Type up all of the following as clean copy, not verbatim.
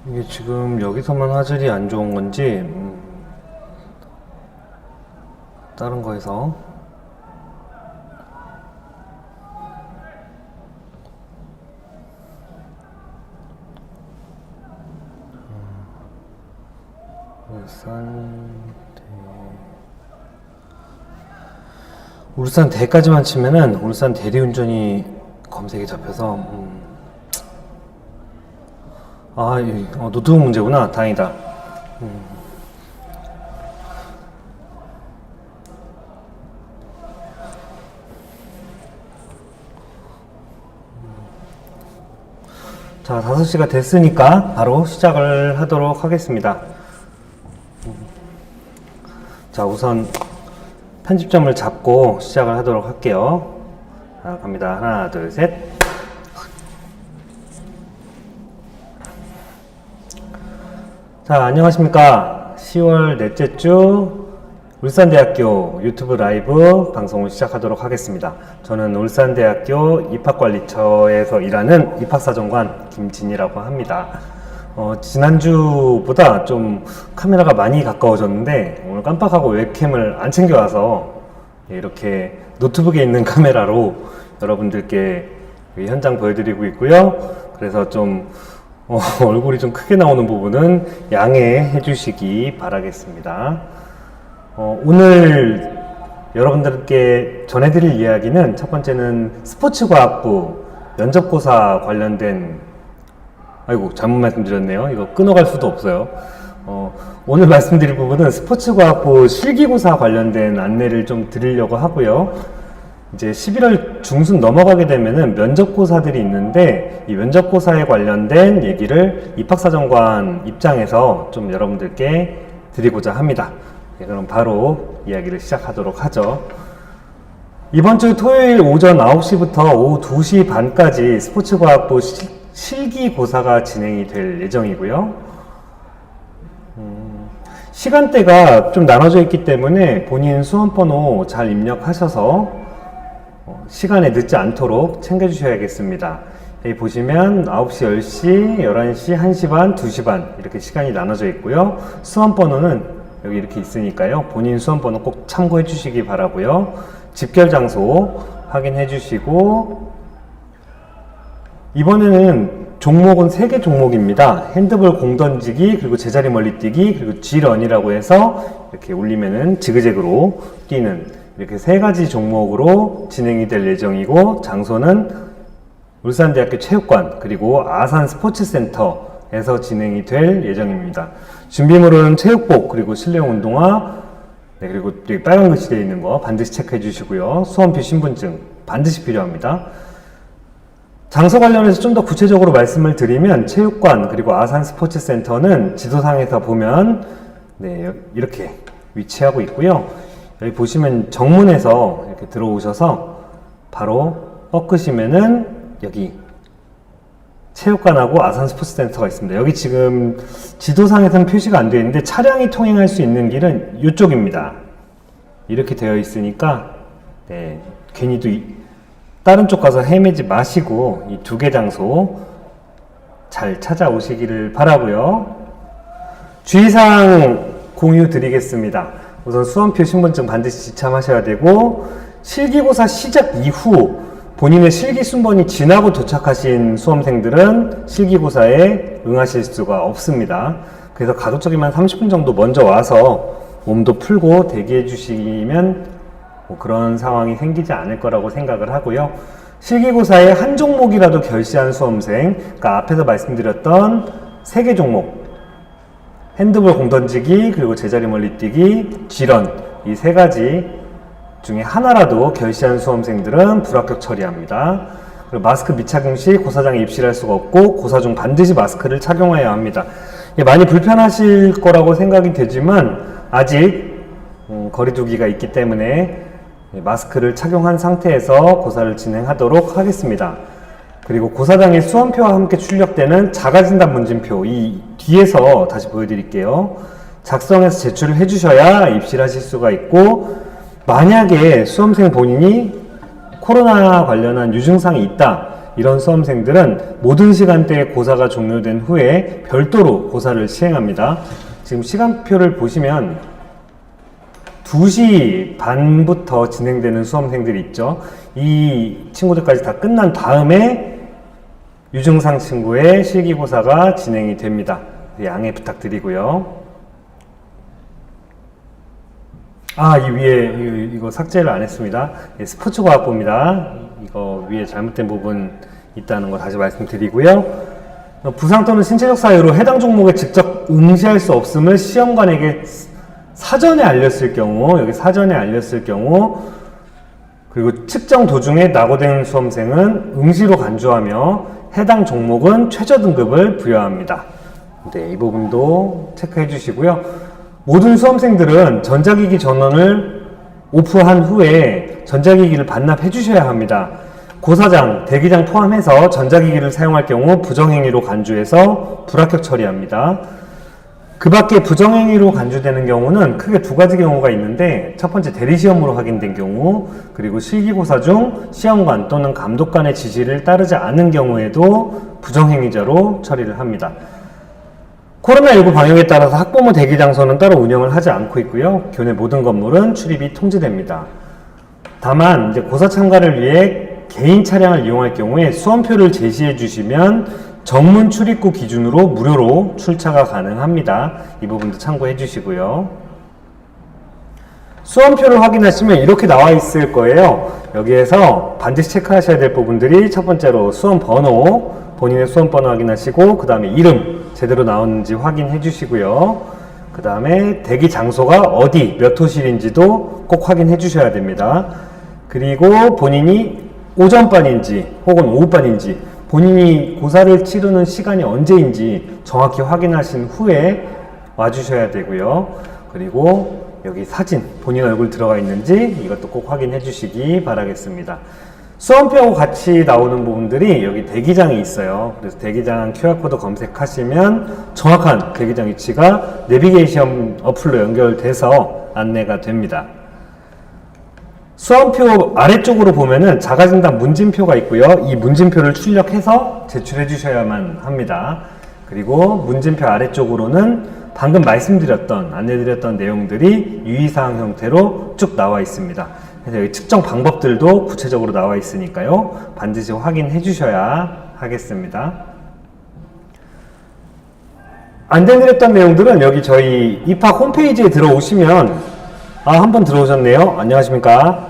이게 지금 여기서만 화질이 안 좋은 건지 다른 거에서 울산 대까지만 치면은 울산 대리운전이 검색이 잡혀서 노트북 문제구나. 다행이다. 자, 5시가 됐으니까 바로 시작을 하도록 하겠습니다. 자, 우선 편집점을 잡고 시작을 하도록 할게요. 자, 갑니다. 하나, 둘, 셋. 자, 안녕하십니까. 10월 넷째 주 울산대학교 유튜브 라이브 방송을 시작하도록 하겠습니다. 저는 울산대학교 입학관리처에서 일하는 입학사정관 김진이라고 합니다. 지난주보다 좀 카메라가 많이 가까워졌는데 오늘 깜빡하고 웹캠을 안 챙겨와서 이렇게 노트북에 있는 카메라로 여러분들께 현장 보여드리고 있고요. 그래서 좀 얼굴이 좀 크게 나오는 부분은 양해해 주시기 바라겠습니다. 오늘 여러분들께 전해드릴 이야기는 첫 번째는 스포츠과학부 면접고사 관련된 잘못 말씀드렸네요. 이거 끊어갈 수도 없어요. 오늘 말씀드릴 부분은 스포츠과학부 실기고사 관련된 안내를 좀 드리려고 하고요. 이제 11월 중순 넘어가게 되면은 면접고사들이 있는데 이 면접고사에 관련된 얘기를 입학사정관 입장에서 좀 여러분들께 드리고자 합니다. 그럼 바로 이야기를 시작하도록 하죠. 이번 주 토요일 오전 9시부터 오후 2시 반까지 스포츠과학부 실기고사가 진행이 될 예정이고요. 시간대가 좀 나눠져 있기 때문에 본인 수험번호 잘 입력하셔서 시간에 늦지 않도록 챙겨주셔야겠습니다. 여기 보시면 9시, 10시, 11시, 1시 반, 2시 반 이렇게 시간이 나눠져 있고요. 수험번호는 여기 이렇게 있으니까요. 본인 수험번호 꼭 참고해 주시기 바라고요. 집결 장소 확인해 주시고 이번에는 종목은 3개 종목입니다. 핸드볼 공 던지기, 그리고 제자리 멀리 뛰기, 그리고 G런이라고 해서 이렇게 올리면은 지그재그로 뛰는 이렇게 3가지 종목으로 진행이 될 예정이고 장소는 울산대학교 체육관 그리고 아산 스포츠센터에서 진행이 될 예정입니다. 준비물은 체육복 그리고 실내용 운동화 그리고 여기 빨간 글씨 되어 있는 거 반드시 체크해 주시고요. 수험표 신분증 반드시 필요합니다. 장소 관련해서 좀 더 구체적으로 말씀을 드리면 체육관 그리고 아산 스포츠센터는 지도상에서 보면 이렇게 위치하고 있고요. 여기 보시면 정문에서 이렇게 들어오셔서 바로 꺾으시면은 여기 체육관하고 아산 스포츠센터가 있습니다. 여기 지금 지도상에서는 표시가 안 되어 있는데 차량이 통행할 수 있는 길은 이쪽입니다. 이렇게 되어 있으니까 괜히 또 다른 쪽 가서 헤매지 마시고 이 2개 장소 잘 찾아오시기를 바라고요. 주의사항 공유 드리겠습니다. 우선 수험표 신분증 반드시 지참하셔야 되고 실기고사 시작 이후 본인의 실기 순번이 지나고 도착하신 수험생들은 실기고사에 응하실 수가 없습니다. 그래서 가급적이면 30분 정도 먼저 와서 몸도 풀고 대기해 주시면 그런 상황이 생기지 않을 거라고 생각을 하고요. 실기고사의 한 종목이라도 결시한 수험생, 그러니까 앞에서 말씀드렸던 3개 종목, 핸드볼 공 던지기, 그리고 제자리 멀리 뛰기, G런, 이 3가지 중에 하나라도 결시한 수험생들은 불합격 처리합니다. 그리고 마스크 미착용 시 고사장에 입실할 수가 없고 고사 중 반드시 마스크를 착용해야 합니다. 많이 불편하실 거라고 생각이 되지만 아직 거리두기가 있기 때문에 마스크를 착용한 상태에서 고사를 진행하도록 하겠습니다. 그리고 고사장의 수험표와 함께 출력되는 자가진단 문진표, 이 뒤에서 다시 보여드릴게요. 작성해서 제출을 해주셔야 입실하실 수가 있고, 만약에 수험생 본인이 코로나 관련한 유증상이 있다. 이런 수험생들은 모든 시간대에 고사가 종료된 후에 별도로 고사를 시행합니다. 지금 시간표를 보시면 2시 반부터 진행되는 수험생들이 있죠. 이 친구들까지 다 끝난 다음에 유증상 친구의 실기고사가 진행이 됩니다. 양해 부탁드리고요. 이 위에 이거 삭제를 안 했습니다. 스포츠과학부입니다. 이거 위에 잘못된 부분 있다는 거 다시 말씀드리고요. 부상 또는 신체적 사유로 해당 종목에 직접 응시할 수 없음을 시험관에게 사전에 알렸을 경우, 여기 사전에 알렸을 경우, 그리고 측정 도중에 낙오된 수험생은 응시로 간주하며 해당 종목은 최저 등급을 부여합니다. 네, 이 부분도 체크해 주시고요. 모든 수험생들은 전자기기 전원을 오프한 후에 전자기기를 반납해 주셔야 합니다. 고사장, 대기장 포함해서 전자기기를 사용할 경우 부정행위로 간주해서 불합격 처리합니다. 그 밖에 부정행위로 간주되는 경우는 크게 두 가지 경우가 있는데, 첫 번째 대리시험으로 확인된 경우, 그리고 실기고사 중 시험관 또는 감독관의 지시를 따르지 않은 경우에도 부정행위자로 처리를 합니다. 코로나19 방역에 따라서 학부모 대기 장소는 따로 운영을 하지 않고 있고요. 교내 모든 건물은 출입이 통제됩니다. 다만 이제 고사 참가를 위해 개인 차량을 이용할 경우에 수험표를 제시해 주시면 정문 출입구 기준으로 무료로 출차가 가능합니다. 이 부분도 참고해 주시고요. 수험표를 확인하시면 이렇게 나와 있을 거예요. 여기에서 반드시 체크하셔야 될 부분들이 첫 번째로 수험 번호, 본인의 수험 번호 확인하시고, 그 다음에 이름 제대로 나오는지 확인해 주시고요. 그 다음에 대기 장소가 어디, 몇 호실인지도 꼭 확인해 주셔야 됩니다. 그리고 본인이 오전반인지 혹은 오후반인지, 본인이 고사를 치르는 시간이 언제인지 정확히 확인하신 후에 와주셔야 되고요. 그리고 여기 사진, 본인 얼굴 들어가 있는지 이것도 꼭 확인해 주시기 바라겠습니다. 수험표하고 같이 나오는 부분들이 여기 대기장이 있어요. 그래서 대기장 QR코드 검색하시면 정확한 대기장 위치가 내비게이션 어플로 연결돼서 안내가 됩니다. 수험표 아래쪽으로 보면은 자가진단 문진표가 있고요. 이 문진표를 출력해서 제출해 주셔야만 합니다. 그리고 문진표 아래쪽으로는 방금 말씀드렸던, 안내드렸던 내용들이 유의사항 형태로 쭉 나와 있습니다. 그래서 여기 측정 방법들도 구체적으로 나와 있으니까요. 반드시 확인해 주셔야 하겠습니다. 안내드렸던 내용들은 여기 저희 입학 홈페이지에 들어오시면, 한번 들어오셨네요. 안녕하십니까.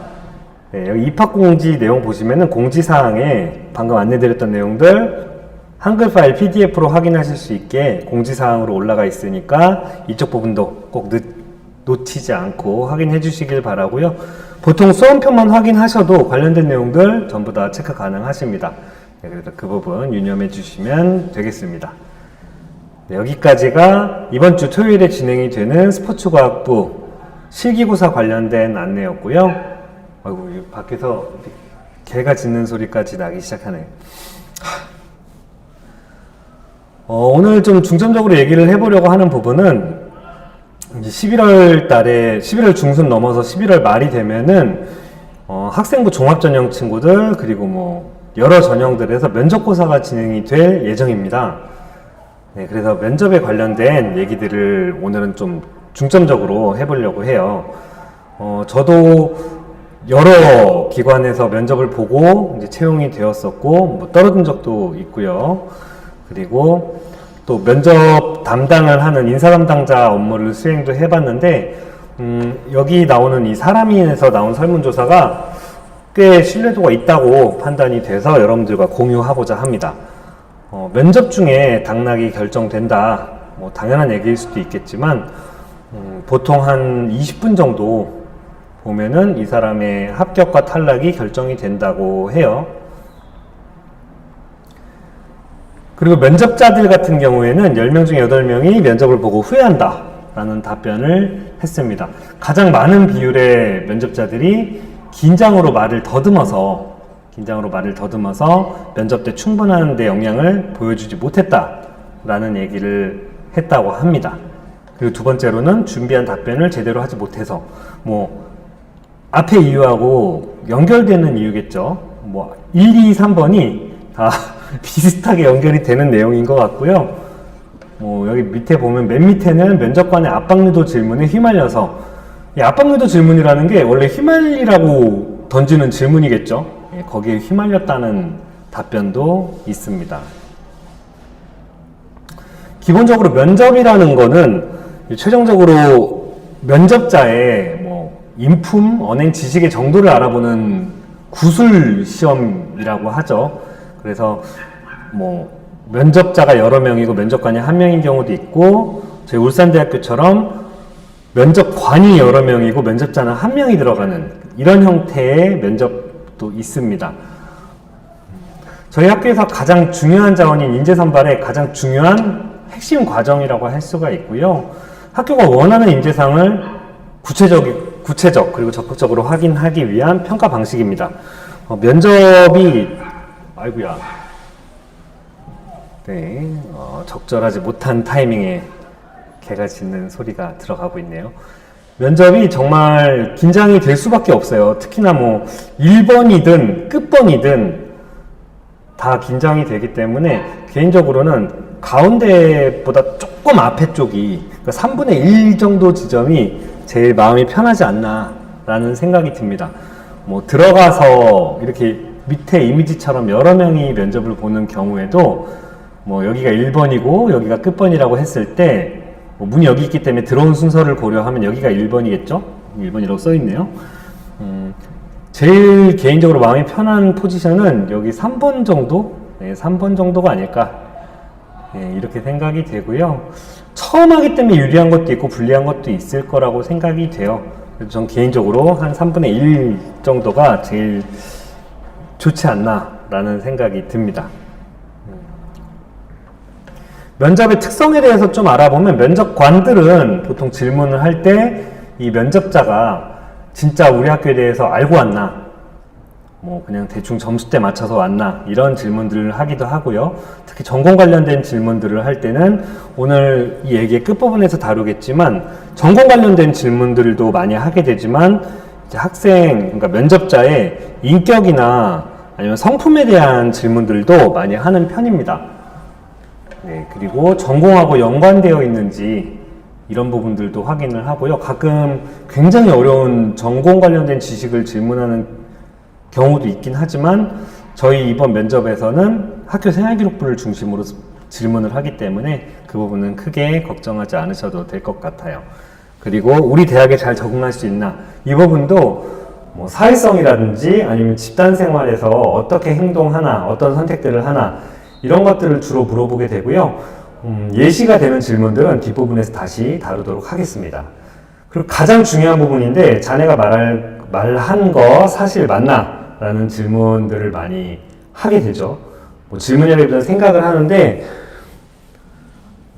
네, 여기 입학공지 내용 보시면은 공지사항에 방금 안내드렸던 내용들 한글 파일 PDF로 확인하실 수 있게 공지사항으로 올라가 있으니까 이쪽 부분도 꼭 놓치지 않고 확인해 주시길 바라고요. 보통 수험표만 확인하셔도 관련된 내용들 전부 다 체크 가능하십니다. 네, 그래서 그 부분 유념해 주시면 되겠습니다. 네, 여기까지가 이번 주 토요일에 진행이 되는 스포츠과학부 실기고사 관련된 안내였고요. 아이고, 밖에서 개가 짖는 소리까지 나기 시작하네요. 오늘 좀 중점적으로 얘기를 해보려고 하는 부분은 이제 11월 달에 11월 중순 넘어서 11월 말이 되면은 학생부 종합전형 친구들 그리고 뭐 여러 전형들에서 면접고사가 진행이 될 예정입니다. 네, 그래서 면접에 관련된 얘기들을 오늘은 좀 중점적으로 해보려고 해요. 저도 여러 기관에서 면접을 보고 이제 채용이 되었었고, 뭐 떨어진 적도 있고요. 그리고 또 면접 담당을 하는 인사 담당자 업무를 수행도 해봤는데, 여기 나오는 이 사람인에서 나온 설문조사가 꽤 신뢰도가 있다고 판단이 돼서 여러분들과 공유하고자 합니다. 면접 중에 당락이 결정된다. 뭐 당연한 얘기일 수도 있겠지만, 보통 한 20분 정도 보면은 이 사람의 합격과 탈락이 결정이 된다고 해요. 그리고 면접자들 같은 경우에는 10명 중에 8명이 면접을 보고 후회한다 라는 답변을 했습니다. 가장 많은 비율의 면접자들이 긴장으로 말을 더듬어서 면접 때 충분한 데 영향을 보여주지 못했다 라는 얘기를 했다고 합니다. 그리고 두 번째로는 준비한 답변을 제대로 하지 못해서, 뭐 앞에 이유하고 연결되는 이유겠죠. 뭐 1, 2, 3번이 다 비슷하게 연결이 되는 내용인 것 같고요. 뭐 여기 밑에 보면 맨 밑에는 면접관의 압박유도 질문에 휘말려서, 이 압박유도 질문이라는 게 원래 휘말리라고 던지는 질문이겠죠. 예, 거기에 휘말렸다는 답변도 있습니다. 기본적으로 면접이라는 거는 최종적으로 면접자의 뭐 인품, 언행, 지식의 정도를 알아보는 구술 시험이라고 하죠. 그래서 뭐 면접자가 여러 명이고 면접관이 한 명인 경우도 있고, 저희 울산대학교처럼 면접관이 여러 명이고 면접자는 한 명이 들어가는 이런 형태의 면접도 있습니다. 저희 학교에서 가장 중요한 자원인 인재 선발의 가장 중요한 핵심 과정이라고 할 수가 있고요. 학교가 원하는 인재상을 구체적 그리고 적극적으로 확인하기 위한 평가 방식입니다. 면접이 네, 적절하지 못한 타이밍에 개가 짖는 소리가 들어가고 있네요. 면접이 정말 긴장이 될 수밖에 없어요. 특히나 뭐 1번이든 끝번이든 다 긴장이 되기 때문에 개인적으로는 가운데보다 조금 앞에 쪽이, 그러니까 3분의 1 정도 지점이 제일 마음이 편하지 않나 라는 생각이 듭니다. 뭐 들어가서 이렇게 밑에 이미지처럼 여러 명이 면접을 보는 경우에도 뭐 여기가 1번이고 여기가 끝번이라고 했을 때 뭐 문이 여기 있기 때문에 들어온 순서를 고려하면 여기가 1번이겠죠? 1번이라고 써있네요. 제일 개인적으로 마음이 편한 포지션은 여기 3번 정도? 네, 3번 정도가 아닐까, 네, 이렇게 생각이 되고요. 처음 하기 때문에 유리한 것도 있고 불리한 것도 있을 거라고 생각이 돼요. 그래서 전 개인적으로 한 3분의 1 정도가 제일 좋지 않나 라는 생각이 듭니다. 면접의 특성에 대해서 좀 알아보면, 면접관들은 보통 질문을 할 때 이 면접자가 진짜 우리 학교에 대해서 알고 왔나, 뭐 그냥 대충 점수대 맞춰서 왔나, 이런 질문들을 하기도 하고요. 특히 전공 관련된 질문들을 할 때는 오늘 이 얘기의 끝부분에서 다루겠지만 전공 관련된 질문들도 많이 하게 되지만, 이제 학생, 그러니까 면접자의 인격이나 아니면 성품에 대한 질문들도 많이 하는 편입니다. 네, 그리고 전공하고 연관되어 있는지 이런 부분들도 확인을 하고요. 가끔 굉장히 어려운 전공 관련된 지식을 질문하는 경우도 있긴 하지만 저희 이번 면접에서는 학교 생활기록부를 중심으로 질문을 하기 때문에 그 부분은 크게 걱정하지 않으셔도 될 것 같아요. 그리고 우리 대학에 잘 적응할 수 있나, 이 부분도 뭐 사회성이라든지 아니면 집단 생활에서 어떻게 행동하나, 어떤 선택들을 하나, 이런 것들을 주로 물어보게 되고요. 예시가 되는 질문들은 뒷부분에서 다시 다루도록 하겠습니다. 그리고 가장 중요한 부분인데, 자네가 말한 거 사실 맞나? 라는 질문들을 많이 하게 되죠. 뭐 질문이라기보다는 생각을 하는데,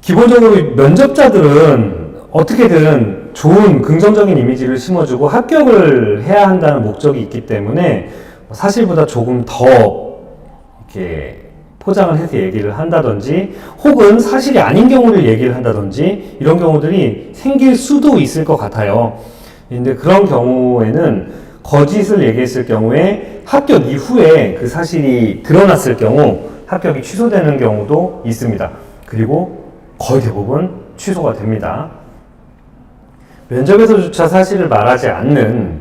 기본적으로 면접자들은 어떻게든 좋은 긍정적인 이미지를 심어주고 합격을 해야 한다는 목적이 있기 때문에 사실보다 조금 더 이렇게 포장을 해서 얘기를 한다든지, 혹은 사실이 아닌 경우를 얘기를 한다든지, 이런 경우들이 생길 수도 있을 것 같아요. 근데 그런 경우에는 거짓을 얘기했을 경우에 합격 이후에 그 사실이 드러났을 경우 합격이 취소되는 경우도 있습니다. 그리고 거의 대부분 취소가 됩니다. 면접에서조차 사실을 말하지 않는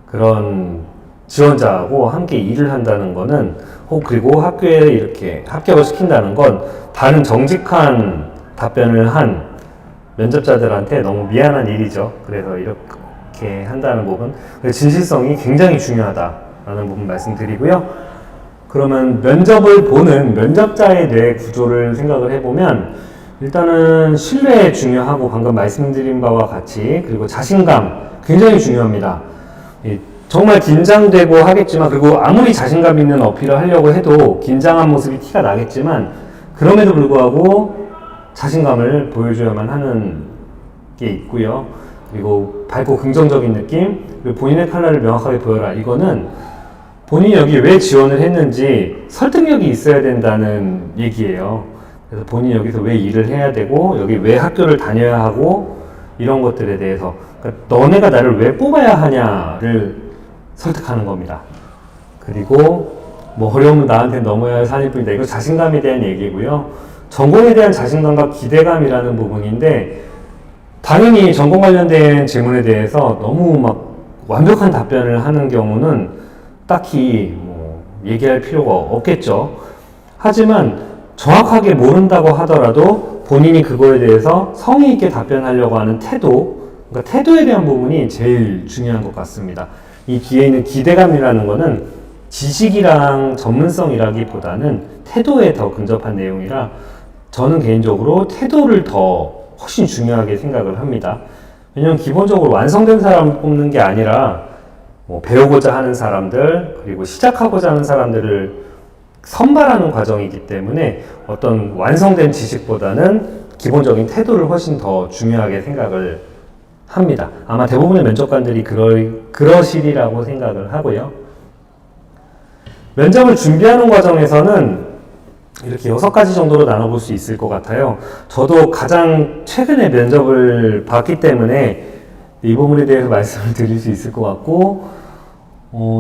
그런 지원자하고 함께 일을 한다는 거는, 그리고 학교에 이렇게 합격을 시킨다는 건 다른 정직한 답변을 한 면접자들한테 너무 미안한 일이죠. 그래서 이렇게 한다는 부분, 진실성이 굉장히 중요하다라는 부분 말씀드리고요. 그러면 면접을 보는 면접자의 뇌 구조를 생각을 해보면, 일단은 신뢰 중요하고 방금 말씀드린 바와 같이, 그리고 자신감 굉장히 중요합니다. 정말 긴장되고 하겠지만, 그리고 아무리 자신감 있는 어필을 하려고 해도 긴장한 모습이 티가 나겠지만, 그럼에도 불구하고 자신감을 보여줘야만 하는 게 있고요. 그리고 밝고 긍정적인 느낌, 그리고 본인의 칼날을 명확하게 보여라. 이거는 본인이 여기 왜 지원을 했는지 설득력이 있어야 된다는 얘기예요. 그래서 본인이 여기서 왜 일을 해야 되고, 여기 왜 학교를 다녀야 하고, 이런 것들에 대해서, 그러니까 너네가 나를 왜 뽑아야 하냐를 설득하는 겁니다. 그리고 뭐 어려우면 나한테 넘어야 할 산일 뿐이다. 이거 자신감에 대한 얘기고요. 전공에 대한 자신감과 기대감이라는 부분인데, 당연히 전공 관련된 질문에 대해서 너무 막 완벽한 답변을 하는 경우는 딱히 뭐 얘기할 필요가 없겠죠. 하지만 정확하게 모른다고 하더라도 본인이 그거에 대해서 성의 있게 답변하려고 하는 태도, 그러니까 태도에 대한 부분이 제일 중요한 것 같습니다. 이 뒤에 있는 기대감이라는 거는 지식이랑 전문성이라기보다는 태도에 더 근접한 내용이라, 저는 개인적으로 태도를 더 훨씬 중요하게 생각을 합니다. 왜냐면 기본적으로 완성된 사람을 뽑는 게 아니라 뭐 배우고자 하는 사람들, 그리고 시작하고자 하는 사람들을 선발하는 과정이기 때문에 어떤 완성된 지식보다는 기본적인 태도를 훨씬 더 중요하게 생각을 합니다. 아마 대부분의 면접관들이 그러시리라고 생각을 하고요. 면접을 준비하는 과정에서는 이렇게 6가지 정도로 나눠볼 수 있을 것 같아요. 저도 가장 최근에 면접을 봤기 때문에 이 부분에 대해서 말씀을 드릴 수 있을 것 같고,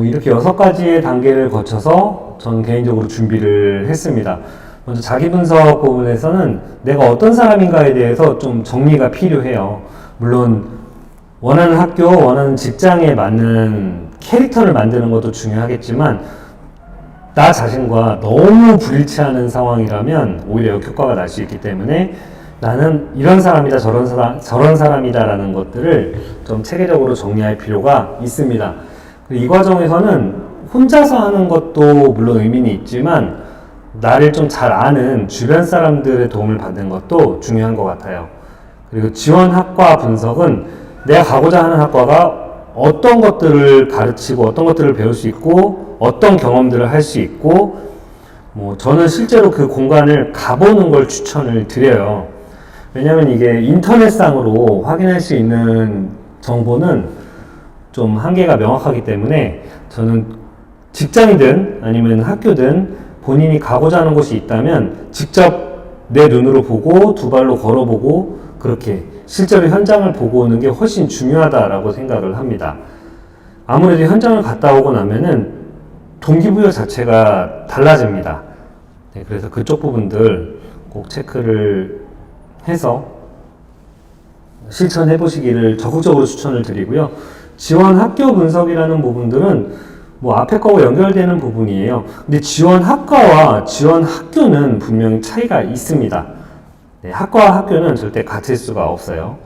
이렇게 6가지의 단계를 거쳐서 저는 개인적으로 준비를 했습니다. 먼저 자기 분석 부분에서는 내가 어떤 사람인가에 대해서 좀 정리가 필요해요. 물론 원하는 학교, 원하는 직장에 맞는 캐릭터를 만드는 것도 중요하겠지만, 나 자신과 너무 불일치하는 상황이라면 오히려 역효과가 날 수 있기 때문에 나는 이런 사람이다, 저런 사람이다 라는 것들을 좀 체계적으로 정리할 필요가 있습니다. 이 과정에서는 혼자서 하는 것도 물론 의미는 있지만 나를 좀 잘 아는 주변 사람들의 도움을 받는 것도 중요한 것 같아요. 그리고 지원 학과 분석은 내가 가고자 하는 학과가 어떤 것들을 가르치고 어떤 것들을 배울 수 있고 어떤 경험들을 할 수 있고, 뭐 저는 실제로 그 공간을 가보는 걸 추천을 드려요. 왜냐면 이게 인터넷상으로 확인할 수 있는 정보는 좀 한계가 명확하기 때문에 저는 직장이든 아니면 학교든 본인이 가고자 하는 곳이 있다면 직접 내 눈으로 보고 두 발로 걸어보고 그렇게 실제로 현장을 보고 오는 게 훨씬 중요하다라고 생각을 합니다. 아무래도 현장을 갔다 오고 나면은 동기부여 자체가 달라집니다. 네, 그래서 그쪽 부분들 꼭 체크를 해서 실천해 보시기를 적극적으로 추천을 드리고요. 지원 학교 분석이라는 부분들은 뭐 앞에 거와 연결되는 부분이에요. 근데 지원 학과와 지원 학교는 분명히 차이가 있습니다. 네, 학과와 학교는 절대 같을 수가 없어요.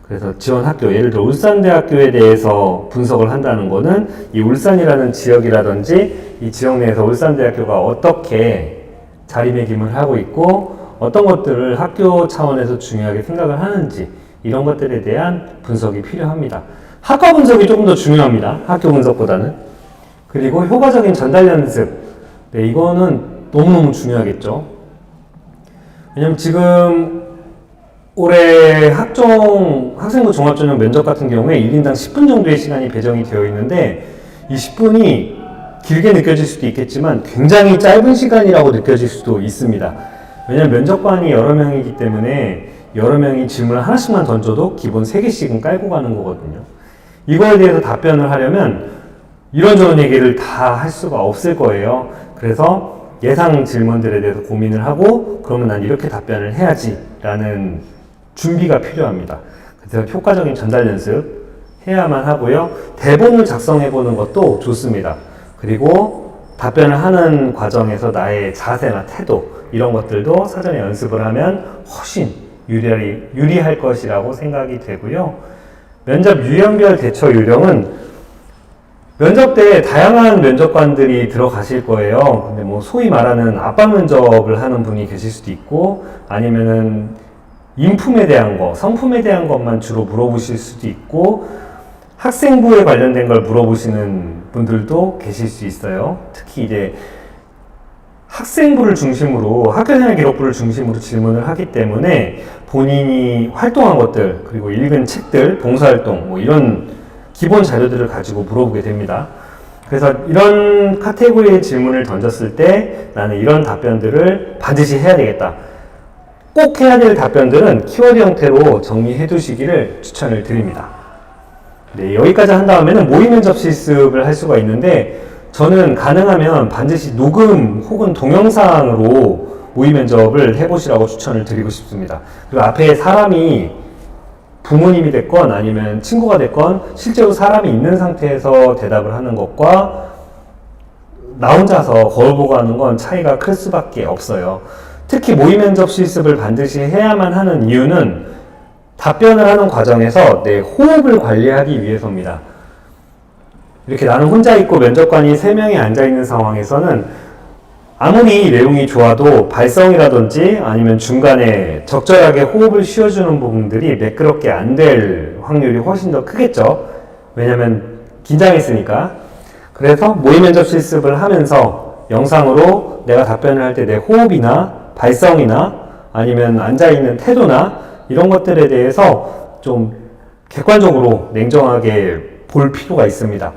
그래서 지원 학교, 예를 들어 울산대학교에 대해서 분석을 한다는 거는 이 울산이라는 지역이라든지 이 지역 내에서 울산대학교가 어떻게 자리매김을 하고 있고 어떤 것들을 학교 차원에서 중요하게 생각을 하는지 이런 것들에 대한 분석이 필요합니다. 학과 분석이 조금 더 중요합니다. 학교 분석보다는. 그리고 효과적인 전달 연습. 네, 이거는 너무너무 중요하겠죠. 왜냐면 지금 올해 학생부 종합전형 면접 같은 경우에 1인당 10분 정도의 시간이 배정이 되어 있는데 이 10분이 길게 느껴질 수도 있겠지만 굉장히 짧은 시간이라고 느껴질 수도 있습니다. 왜냐면 면접관이 여러 명이기 때문에 여러 명이 질문을 하나씩만 던져도 기본 3개씩은 깔고 가는 거거든요. 이거에 대해서 답변을 하려면 이런저런 얘기를 다 할 수가 없을 거예요. 그래서 예상 질문들에 대해서 고민을 하고 그러면 난 이렇게 답변을 해야지 라는 준비가 필요합니다. 그래서 효과적인 전달 연습 해야만 하고요. 대본을 작성해 보는 것도 좋습니다. 그리고 답변을 하는 과정에서 나의 자세나 태도 이런 것들도 사전에 연습을 하면 훨씬 유리할 것이라고 생각이 되고요. 면접 유형별 대처 요령은 면접 때 다양한 면접관들이 들어가실 거예요. 근데 뭐 소위 말하는 압박 면접을 하는 분이 계실 수도 있고 아니면은 인품에 대한 거, 성품에 대한 것만 주로 물어보실 수도 있고 학생부에 관련된 걸 물어보시는 분들도 계실 수 있어요. 특히 이제 학생부를 중심으로 학교생활 기록부를 중심으로 질문을 하기 때문에 본인이 활동한 것들 그리고 읽은 책들, 봉사활동 뭐 이런 기본 자료들을 가지고 물어보게 됩니다. 그래서 이런 카테고리의 질문을 던졌을 때 나는 이런 답변들을 반드시 해야 되겠다. 꼭 해야 될 답변들은 키워드 형태로 정리해 두시기를 추천을 드립니다. 네, 여기까지 한 다음에는 모의 면접 실습을 할 수가 있는데, 저는 가능하면 반드시 녹음 혹은 동영상으로 모의 면접을 해보시라고 추천을 드리고 싶습니다. 그리고 앞에 사람이 부모님이 됐건 아니면 친구가 됐건 실제로 사람이 있는 상태에서 대답을 하는 것과 나 혼자서 거울 보고 하는 건 차이가 클 수밖에 없어요. 특히 모의 면접 실습을 반드시 해야만 하는 이유는 답변을 하는 과정에서 내 호흡을 관리하기 위해서입니다. 이렇게 나는 혼자 있고 면접관이 3명이 앉아있는 상황에서는 아무리 내용이 좋아도 발성이라든지 아니면 중간에 적절하게 호흡을 쉬어주는 부분들이 매끄럽게 안 될 확률이 훨씬 더 크겠죠. 왜냐면 긴장했으니까. 그래서 모의 면접 실습을 하면서 영상으로 내가 답변을 할 때 내 호흡이나 발성이나 아니면 앉아있는 태도나 이런 것들에 대해서 좀 객관적으로 냉정하게 볼 필요가 있습니다.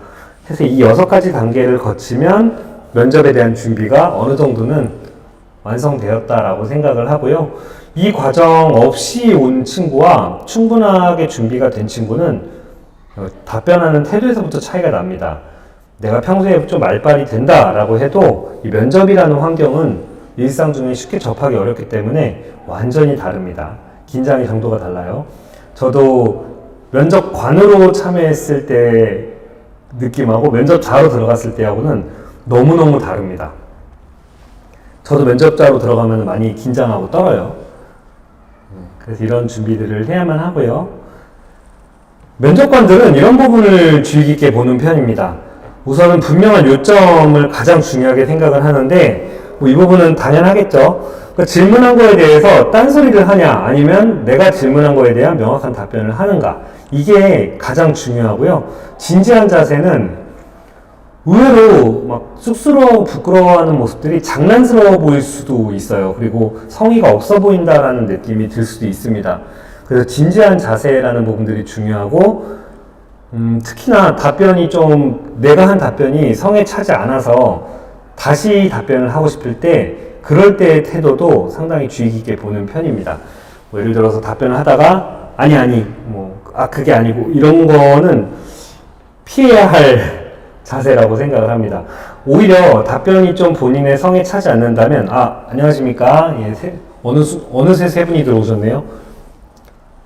그래서 이 6가지 단계를 거치면 면접에 대한 준비가 어느 정도는 완성되었다라고 생각을 하고요. 이 과정 없이 온 친구와 충분하게 준비가 된 친구는 답변하는 태도에서부터 차이가 납니다. 내가 평소에 좀 말빨이 된다라고 해도 이 면접이라는 환경은 일상 중에 쉽게 접하기 어렵기 때문에 완전히 다릅니다. 긴장의 정도가 달라요. 저도 면접관으로 참여했을 때 느낌하고 면접자로 들어갔을 때하고는 너무너무 다릅니다. 저도 면접자로 들어가면 많이 긴장하고 떨어요. 그래서 이런 준비들을 해야만 하고요. 면접관들은 이런 부분을 주의 깊게 보는 편입니다. 우선은 분명한 요점을 가장 중요하게 생각을 하는데 이 부분은 당연하겠죠. 그러니까 질문한 거에 대해서 딴소리를 하냐 아니면 내가 질문한 거에 대한 명확한 답변을 하는가, 이게 가장 중요하고요. 진지한 자세는 의외로 막 쑥스러워 부끄러워하는 모습들이 장난스러워 보일 수도 있어요. 그리고 성의가 없어 보인다라는 느낌이 들 수도 있습니다. 그래서 진지한 자세라는 부분들이 중요하고, 특히나 답변이 좀 내가 한 답변이 성에 차지 않아서 다시 답변을 하고 싶을 때 그럴 때의 태도도 상당히 주의 깊게 보는 편입니다. 뭐 예를 들어서 답변을 하다가 그게 아니고 이런 거는 피해야 할 자세라고 생각을 합니다. 오히려 답변이 좀 본인의 성에 차지 않는다면 안녕하십니까? 어느새 세 분이 들어오셨네요.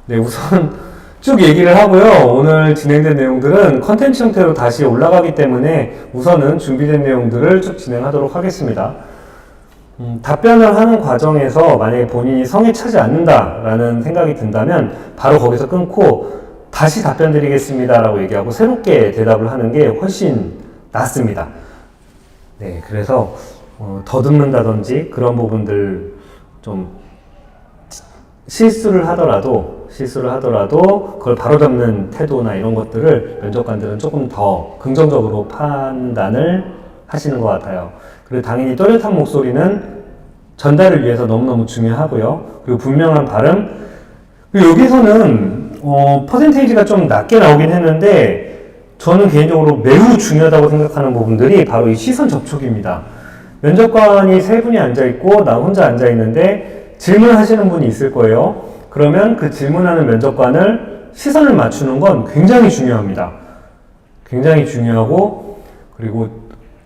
네, 우선 쭉 얘기를 하고요. 오늘 진행된 내용들은 컨텐츠 형태로 다시 올라가기 때문에 우선은 준비된 내용들을 쭉 진행하도록 하겠습니다. 답변을 하는 과정에서 만약에 본인이 성에 차지 않는다라는 생각이 든다면 바로 거기서 끊고 다시 답변 드리겠습니다 라고 얘기하고 새롭게 대답을 하는 게 훨씬 낫습니다. 네, 그래서 더듬는다든지 그런 부분들 좀 실수를 하더라도 그걸 바로잡는 태도나 이런 것들을 면접관들은 조금 더 긍정적으로 판단을 하시는 것 같아요. 그리고 당연히 또렷한 목소리는 전달을 위해서 너무너무 중요하고요. 그리고 분명한 발음. 그리고 여기서는 퍼센테이지가 좀 낮게 나오긴 했는데 저는 개인적으로 매우 중요하다고 생각하는 부분들이 바로 이 시선 접촉입니다. 면접관이 3분이 앉아있고 나 혼자 앉아있는데 질문하시는 분이 있을 거예요. 그러면 그 질문하는 면접관을 시선을 맞추는 건 굉장히 중요합니다. 굉장히 중요하고, 그리고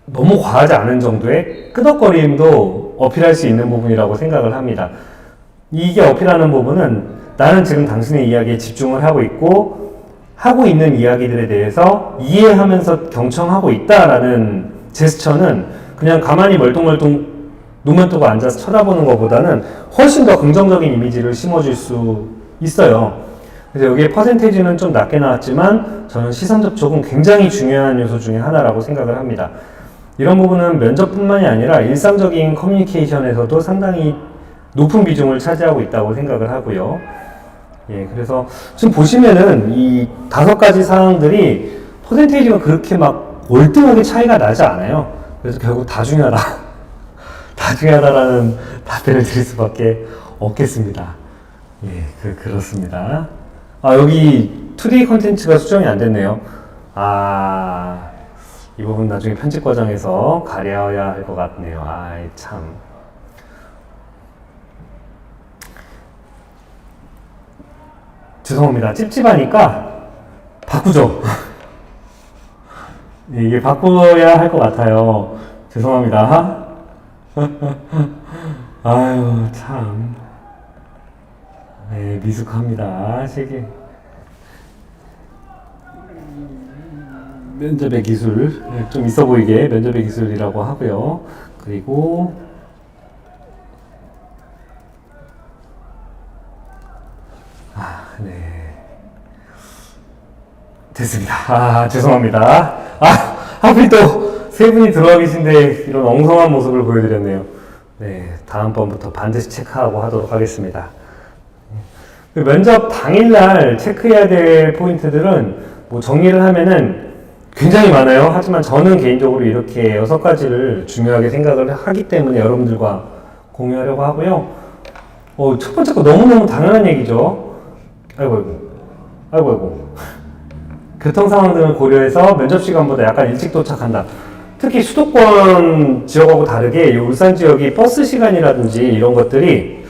너무 과하지 않은 정도의 끄덕거림도 어필할 수 있는 부분이라고 생각을 합니다. 이게 어필하는 부분은 나는 지금 당신의 이야기에 집중을 하고 있고 하고 있는 이야기들에 대해서 이해하면서 경청하고 있다라는 제스처는 그냥 가만히 멀뚱멀뚱 눈만 뜨고 앉아서 쳐다보는 것보다는 훨씬 더 긍정적인 이미지를 심어줄 수 있어요. 그래서 여기에 퍼센테이지는 좀 낮게 나왔지만 저는 시선 접촉은 굉장히 중요한 요소 중에 하나라고 생각을 합니다. 이런 부분은 면접뿐만이 아니라 일상적인 커뮤니케이션에서도 상당히 높은 비중을 차지하고 있다고 생각을 하고요. 예, 그래서 지금 보시면은 이 5가지 사항들이 퍼센테이지가 그렇게 막 월등하게 차이가 나지 않아요. 그래서 결국 다 중요하다. 다 중요하다라는 답변을 드릴 수밖에 없겠습니다. 예, 그렇습니다. 여기 2D 콘텐츠가 수정이 안 됐네요. 이 부분 나중에 편집 과정에서 가려야 할 것 같네요. 참. 죄송합니다. 찝찝하니까 바꾸죠. 이게 바꿔야 할 것 같아요. 죄송합니다. 아유, 참. 네, 미숙합니다. 시기. 면접의 기술. 좀 있어 보이게 면접의 기술이라고 하고요. 그리고, 네. 됐습니다. 죄송합니다. 하필 또 세 분이 들어와 계신데 이런 엉성한 모습을 보여드렸네요. 네, 다음번부터 반드시 체크하고 하도록 하겠습니다. 면접 당일날 체크해야 될 포인트들은 뭐 정리를 하면은 굉장히 많아요. 하지만 저는 개인적으로 이렇게 6가지를 중요하게 생각을 하기 때문에 여러분들과 공유하려고 하고요. 첫 번째 거 너무너무 당연한 얘기죠. 아이고. 교통 상황 등을 고려해서 면접 시간보다 약간 일찍 도착한다. 특히 수도권 지역하고 다르게 이 울산 지역이 버스 시간이라든지 이런 것들이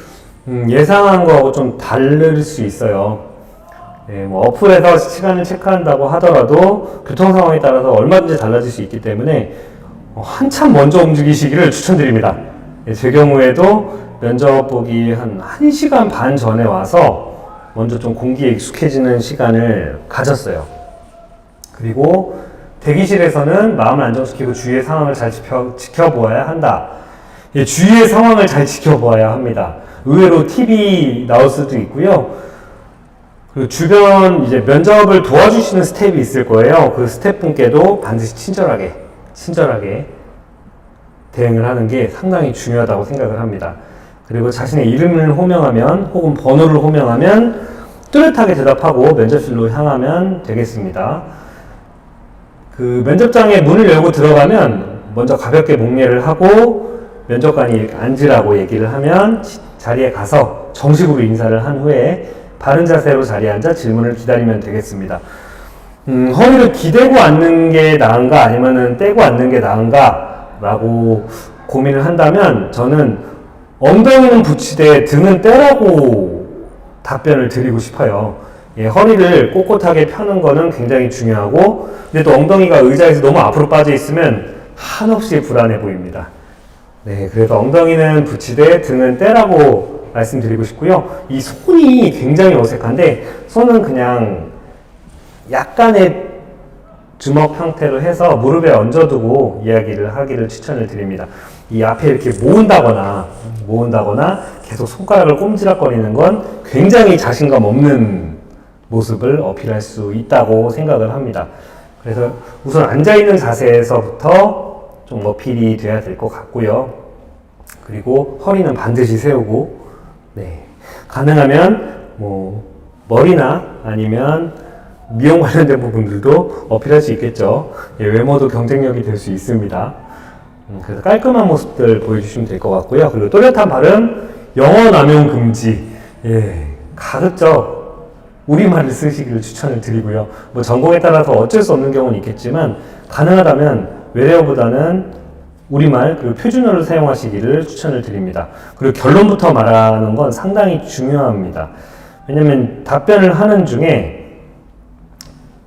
예상한 거하고 좀 다를 수 있어요. 네, 뭐 어플에서 시간을 체크한다고 하더라도 교통 상황에 따라서 얼마든지 달라질 수 있기 때문에 한참 먼저 움직이시기를 추천드립니다. 네, 제 경우에도 면접 보기 한 1시간 반 전에 와서 먼저 좀 공기에 익숙해지는 시간을 가졌어요. 그리고 대기실에서는 마음을 안정시키고 주위의 상황을 잘 지켜보아야 한다. 예, 주위의 상황을 잘 지켜보아야 합니다. 의외로 팁이 나올 수도 있고요. 그리고 주변 이제 면접을 도와주시는 스텝이 있을 거예요. 그 스텝분께도 반드시 친절하게 대응을 하는 게 상당히 중요하다고 생각을 합니다. 그리고 자신의 이름을 호명하면 혹은 번호를 호명하면 뚜렷하게 대답하고 면접실로 향하면 되겠습니다. 그 면접장에 문을 열고 들어가면 먼저 가볍게 목례를 하고 면접관이 앉으라고 얘기를 하면 자리에 가서 정식으로 인사를 한 후에 바른 자세로 자리에 앉아 질문을 기다리면 되겠습니다. 허리를 기대고 앉는 게 나은가 아니면은 떼고 앉는 게 나은가 라고 고민을 한다면 저는 엉덩이는 붙이되 등은 떼라고 답변을 드리고 싶어요. 예, 허리를 꼿꼿하게 펴는 거는 굉장히 중요하고 근데 또 엉덩이가 의자에서 너무 앞으로 빠져 있으면 한없이 불안해 보입니다. 네, 그래서 엉덩이는 붙이되 등은 떼라고 말씀드리고 싶고요. 이 손이 굉장히 어색한데 손은 그냥 약간의 주먹 형태로 해서 무릎에 얹어두고 이야기를 하기를 추천을 드립니다. 이 앞에 이렇게 모은다거나 계속 손가락을 꼼지락거리는 건 굉장히 자신감 없는 모습을 어필할 수 있다고 생각을 합니다. 그래서 우선 앉아있는 자세에서부터 좀 어필이 돼야 될 것 같고요. 그리고 허리는 반드시 세우고, 네. 가능하면 뭐 머리나 아니면 미용 관련된 부분들도 어필할 수 있겠죠. 예, 외모도 경쟁력이 될 수 있습니다. 그래서 깔끔한 모습들 보여주시면 될 것 같고요. 그리고 또렷한 발음, 영어 남용 금지. 예, 가급적 우리말을 쓰시기를 추천을 드리고요. 뭐 전공에 따라서 어쩔 수 없는 경우는 있겠지만 가능하다면 외래어보다는 우리말 그리고 표준어를 사용하시기를 추천을 드립니다. 그리고 결론부터 말하는 건 상당히 중요합니다. 왜냐면 답변을 하는 중에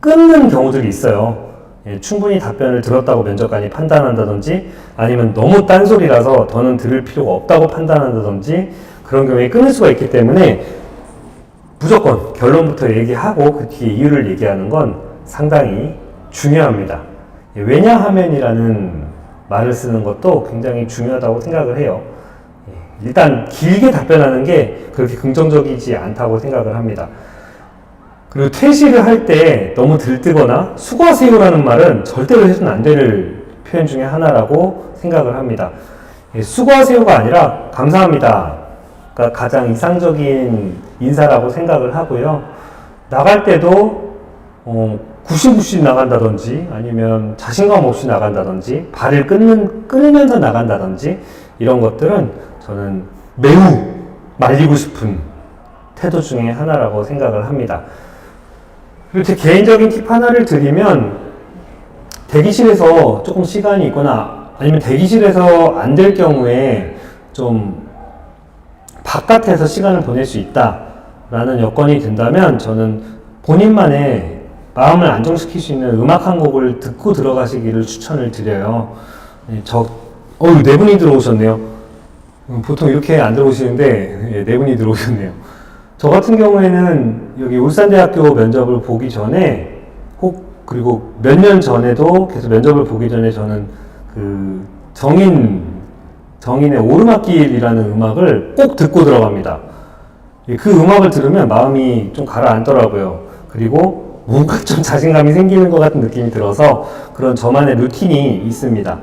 끊는 경우들이 있어요. 예, 충분히 답변을 들었다고 면접관이 판단한다든지 아니면 너무 딴소리라서 더는 들을 필요가 없다고 판단한다든지 그런 경우에 끊을 수가 있기 때문에 무조건 결론부터 얘기하고 그 뒤에 이유를 얘기하는 건 상당히 중요합니다. 예, 왜냐하면이라는 말을 쓰는 것도 굉장히 중요하다고 생각을 해요. 예, 일단 길게 답변하는 게 그렇게 긍정적이지 않다고 생각을 합니다. 그리고 퇴실을 할 때 너무 들뜨거나 수고하세요라는 말은 절대로 해서는 안 될 표현 중에 하나라고 생각을 합니다. 예, 수고하세요가 아니라 감사합니다가 가장 이상적인 인사라고 생각을 하고요. 나갈 때도 구신구신 나간다든지 아니면 자신감 없이 나간다든지 발을 끌면서 나간다든지 이런 것들은 저는 매우 말리고 싶은 태도 중에 하나라고 생각을 합니다. 그리고 제 개인적인 팁 하나를 드리면 대기실에서 조금 시간이 있거나 아니면 대기실에서 안 될 경우에 좀 바깥에서 시간을 보낼 수 있다라는 여건이 된다면 저는 본인만의 마음을 안정시킬 수 있는 음악 한 곡을 듣고 들어가시기를 추천을 드려요. 네 분이 들어오셨네요. 보통 이렇게 안 들어오시는데, 네 분이 들어오셨네요. 저 같은 경우에는 여기 울산대학교 면접을 보기 전에, 그리고 몇 년 전에도 계속 면접을 보기 전에 저는 그 정인의 오르막길이라는 음악을 꼭 듣고 들어갑니다. 그 음악을 들으면 마음이 좀 가라앉더라고요. 그리고 뭔가 좀 자신감이 생기는 것 같은 느낌이 들어서 그런 저만의 루틴이 있습니다.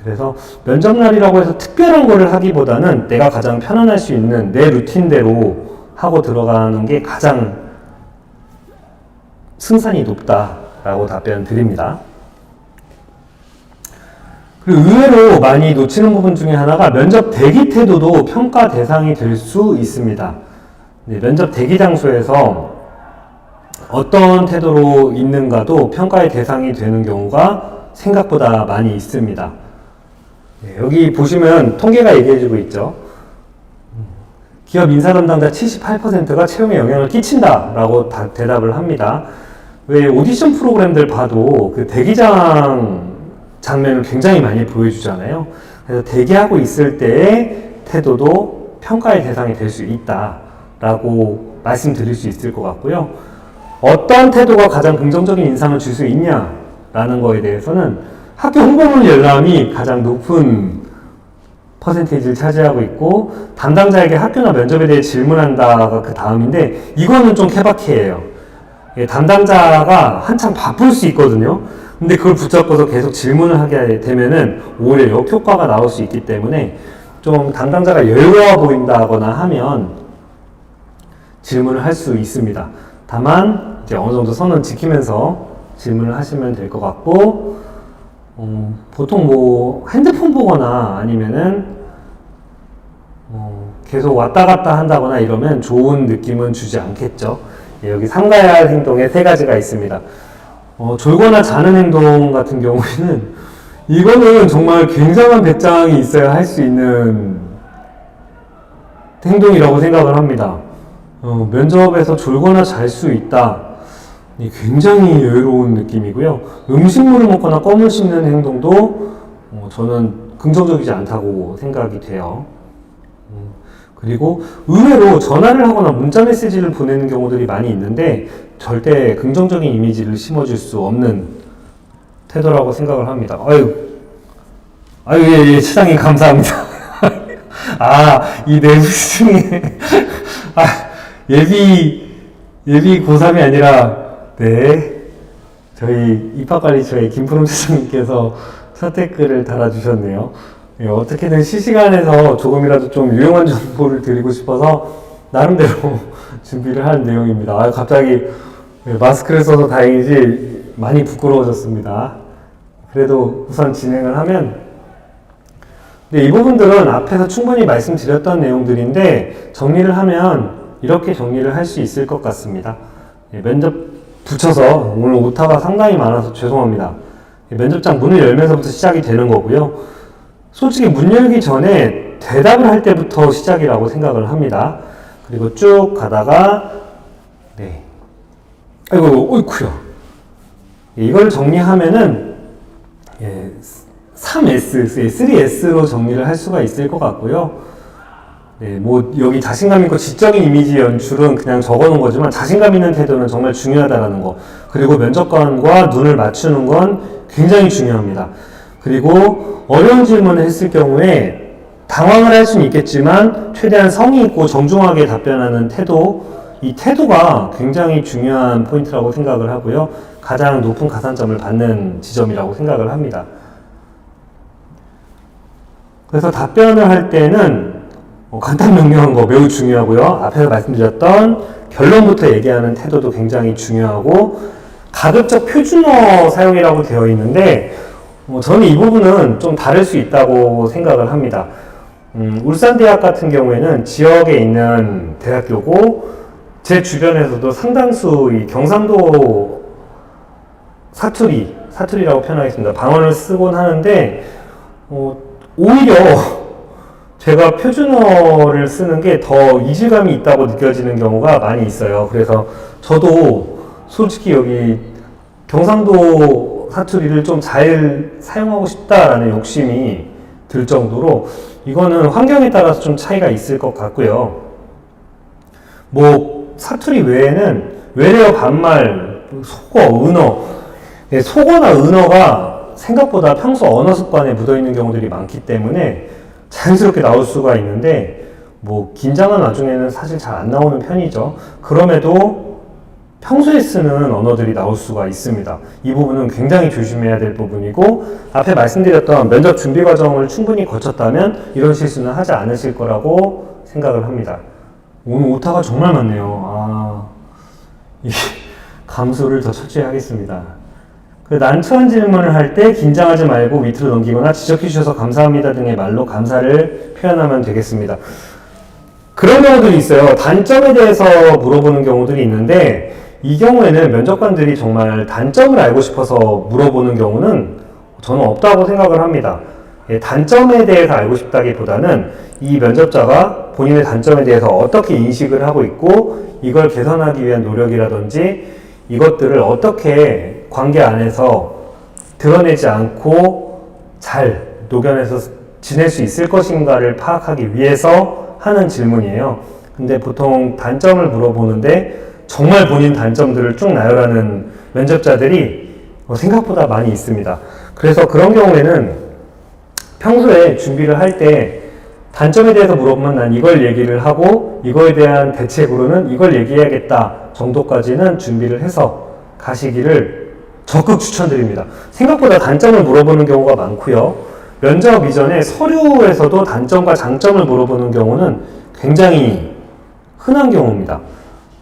그래서 면접날이라고 해서 특별한 거를 하기보다는 내가 가장 편안할 수 있는 내 루틴대로 하고 들어가는 게 가장 승산이 높다라고 답변 드립니다. 그리고 의외로 많이 놓치는 부분 중에 하나가 면접 대기 태도도 평가 대상이 될 수 있습니다. 면접 대기 장소에서 어떤 태도로 있는가도 평가의 대상이 되는 경우가 생각보다 많이 있습니다. 여기 보시면 통계가 얘기해주고 있죠. 기업 인사 담당자 78%가 채용에 영향을 끼친다라고 대답을 합니다. 왜 오디션 프로그램들 봐도 그 대기장 장면을 굉장히 많이 보여주잖아요. 그래서 대기하고 있을 때의 태도도 평가의 대상이 될 수 있다라고 말씀드릴 수 있을 것 같고요. 어떤 태도가 가장 긍정적인 인상을 줄 수 있냐라는 거에 대해서는 학교 홍보물 열람이 가장 높은 퍼센테이지를 차지하고 있고, 담당자에게 학교나 면접에 대해 질문한다가 그 다음인데, 이거는 좀 케바케예요. 담당자가 한참 바쁠 수 있거든요. 근데 그걸 붙잡고서 계속 질문을 하게 되면은 오히려 역효과가 나올 수 있기 때문에 좀 담당자가 여유로워 보인다거나 하면 질문을 할 수 있습니다. 다만 이제 어느 정도 선은 지키면서 질문을 하시면 될 것 같고, 보통 뭐 핸드폰 보거나 아니면은 계속 왔다 갔다 한다거나 이러면 좋은 느낌은 주지 않겠죠. 여기 삼가야 할 행동에 3가지가 있습니다. 졸거나 자는 행동 같은 경우에는 이거는 정말 굉장한 배짱이 있어야 할 수 있는 행동이라고 생각을 합니다. 면접에서 졸거나 잘 수 있다. 굉장히 여유로운 느낌이고요. 음식물을 먹거나 껌을 씹는 행동도 저는 긍정적이지 않다고 생각이 돼요. 그리고 의외로 전화를 하거나 문자 메시지를 보내는 경우들이 많이 있는데 절대 긍정적인 이미지를 심어줄 수 없는 태도라고 생각을 합니다. 예, 시장님 감사합니다. 이 내부 중에 예비 고3이 아니라 저희 입학관리처의 김푸름 차장님께서 첫 댓글을 달아주셨네요. 어떻게든 실시간에서 조금이라도 좀 유용한 정보를 드리고 싶어서 나름대로 준비를 한 내용입니다. 갑자기 마스크를 써서 다행이지 많이 부끄러워졌습니다. 그래도 우선 진행을 하면, 이 부분들은 앞에서 충분히 말씀드렸던 내용들인데 정리를 하면 이렇게 정리를 할 수 있을 것 같습니다. 면접 붙여서 오늘 오타가 상당히 많아서 죄송합니다. 면접장 문을 열면서부터 시작이 되는 거고요. 솔직히 문 열기 전에 대답을 할 때부터 시작이라고 생각을 합니다. 그리고 쭉 가다가 어이쿠야. 이걸 정리하면은 3S로 정리를 할 수가 있을 것 같고요. 여기 자신감 있고 지적인 이미지 연출은 그냥 적어 놓은 거지만 자신감 있는 태도는 정말 중요하다는 거. 그리고 면접관과 눈을 맞추는 건 굉장히 중요합니다. 그리고 어려운 질문을 했을 경우에 당황을 할 수는 있겠지만 최대한 성의 있고 정중하게 답변하는 태도, 이 태도가 굉장히 중요한 포인트라고 생각을 하고요. 가장 높은 가산점을 받는 지점이라고 생각을 합니다. 그래서 답변을 할 때는 간단 명료한 거 매우 중요하고요. 앞에서 말씀드렸던 결론부터 얘기하는 태도도 굉장히 중요하고, 가급적 표준어 사용이라고 되어 있는데 저는 이 부분은 좀 다를 수 있다고 생각을 합니다. 울산대학 같은 경우에는 지역에 있는 대학교고, 제 주변에서도 상당수 이 경상도 사투리라고 표현하겠습니다. 방언을 쓰곤 하는데 오히려 제가 표준어를 쓰는 게 더 이질감이 있다고 느껴지는 경우가 많이 있어요. 그래서 저도 솔직히 여기 경상도 사투리를 좀 잘 사용하고 싶다라는 욕심이 들 정도로 이거는 환경에 따라서 좀 차이가 있을 것 같고요. 뭐 사투리 외에는 외래어, 반말, 속어, 은어, 속어나 은어가 생각보다 평소 언어 습관에 묻어있는 경우들이 많기 때문에 자연스럽게 나올 수가 있는데 뭐 긴장한 와중에는 사실 잘 안 나오는 편이죠. 그럼에도 평소에 쓰는 언어들이 나올 수가 있습니다. 이 부분은 굉장히 조심해야 될 부분이고 앞에 말씀드렸던 면접 준비 과정을 충분히 거쳤다면 이런 실수는 하지 않으실 거라고 생각을 합니다. 오늘 오타가 정말 많네요. 감수를 더 철저히 하겠습니다. 난처한 질문을 할 때 긴장하지 말고 밑으로 넘기거나 지적해 주셔서 감사합니다 등의 말로 감사를 표현하면 되겠습니다. 그런 경우들이 있어요. 단점에 대해서 물어보는 경우들이 있는데 이 경우에는 면접관들이 정말 단점을 알고 싶어서 물어보는 경우는 저는 없다고 생각을 합니다. 단점에 대해서 알고 싶다기보다는 이 면접자가 본인의 단점에 대해서 어떻게 인식을 하고 있고 이걸 개선하기 위한 노력이라든지 이것들을 어떻게 관계 안에서 드러내지 않고 잘 녹여내서 지낼 수 있을 것인가를 파악하기 위해서 하는 질문이에요. 근데 보통 단점을 물어보는데 정말 본인 단점들을 쭉 나열하는 면접자들이 생각보다 많이 있습니다. 그래서 그런 경우에는 평소에 준비를 할 때 단점에 대해서 물어보면 난 이걸 얘기를 하고 이거에 대한 대책으로는 이걸 얘기해야겠다 정도까지는 준비를 해서 가시기를 적극 추천드립니다. 생각보다 단점을 물어보는 경우가 많고요. 면접 이전에 서류에서도 단점과 장점을 물어보는 경우는 굉장히 흔한 경우입니다.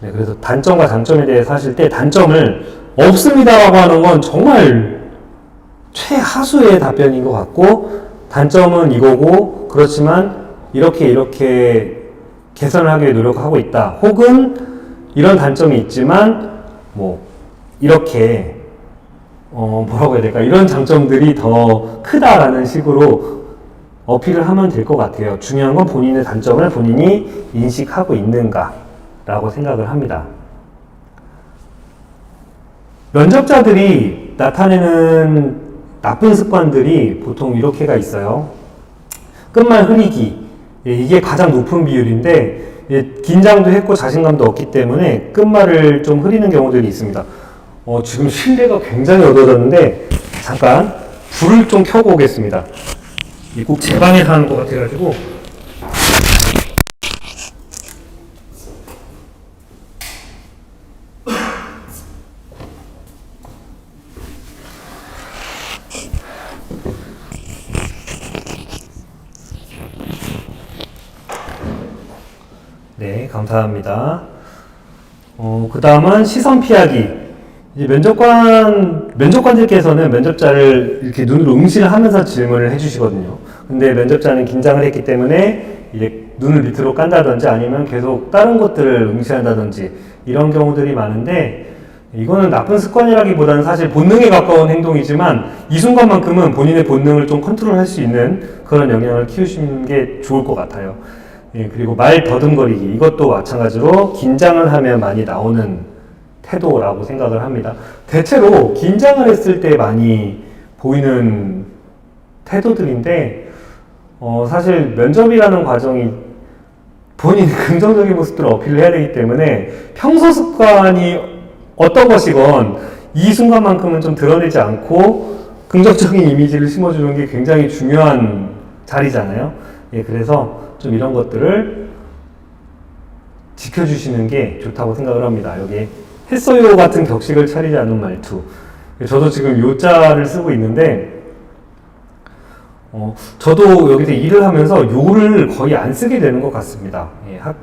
네, 그래서 단점과 장점에 대해서 하실 때 단점을 없습니다라고 하는 건 정말 최하수의 답변인 것 같고 단점은 이거고 그렇지만 이렇게 개선을 하기 위해 노력하고 있다. 혹은 이런 단점이 있지만 뭐 이렇게 뭐라고 해야 될까 이런 장점들이 더 크다라는 식으로 어필을 하면 될 것 같아요. 중요한 건 본인의 단점을 본인이 인식하고 있는가 라고 생각을 합니다. 면접자들이 나타내는 나쁜 습관들이 보통 이렇게가 있어요. 끝말 흐리기. 이게 가장 높은 비율인데 긴장도 했고 자신감도 없기 때문에 끝말을 좀 흐리는 경우들이 있습니다. 지금 실내가 굉장히 어두워졌는데 잠깐 불을 좀 켜고 오겠습니다. 꼭 제 방에서 하는 것 같아가지고 네, 감사합니다. 그 다음은 시선 피하기. 이제 면접관들께서는 면접자를 이렇게 눈으로 응시를 하면서 질문을 해주시거든요. 근데 면접자는 긴장을 했기 때문에 이제 눈을 밑으로 깐다든지 아니면 계속 다른 것들을 응시한다든지 이런 경우들이 많은데 이거는 나쁜 습관이라기보다는 사실 본능에 가까운 행동이지만 이 순간만큼은 본인의 본능을 좀 컨트롤할 수 있는 그런 역량을 키우시는 게 좋을 것 같아요. 그리고 말 더듬거리기 이것도 마찬가지로 긴장을 하면 많이 나오는 태도라고 생각을 합니다. 대체로 긴장을 했을 때 많이 보이는 태도들인데 사실 면접이라는 과정이 본인의 긍정적인 모습들을 어필을 해야 되기 때문에 평소 습관이 어떤 것이건 이 순간만큼은 좀 드러내지 않고 긍정적인 이미지를 심어주는 게 굉장히 중요한 자리잖아요. 그래서 좀 이런 것들을 지켜주시는 게 좋다고 생각을 합니다. 여기 했어요 같은 격식을 차리지 않는 말투. 저도 지금 요자를 쓰고 있는데 저도 여기서 일을 하면서 요를 거의 안 쓰게 되는 것 같습니다.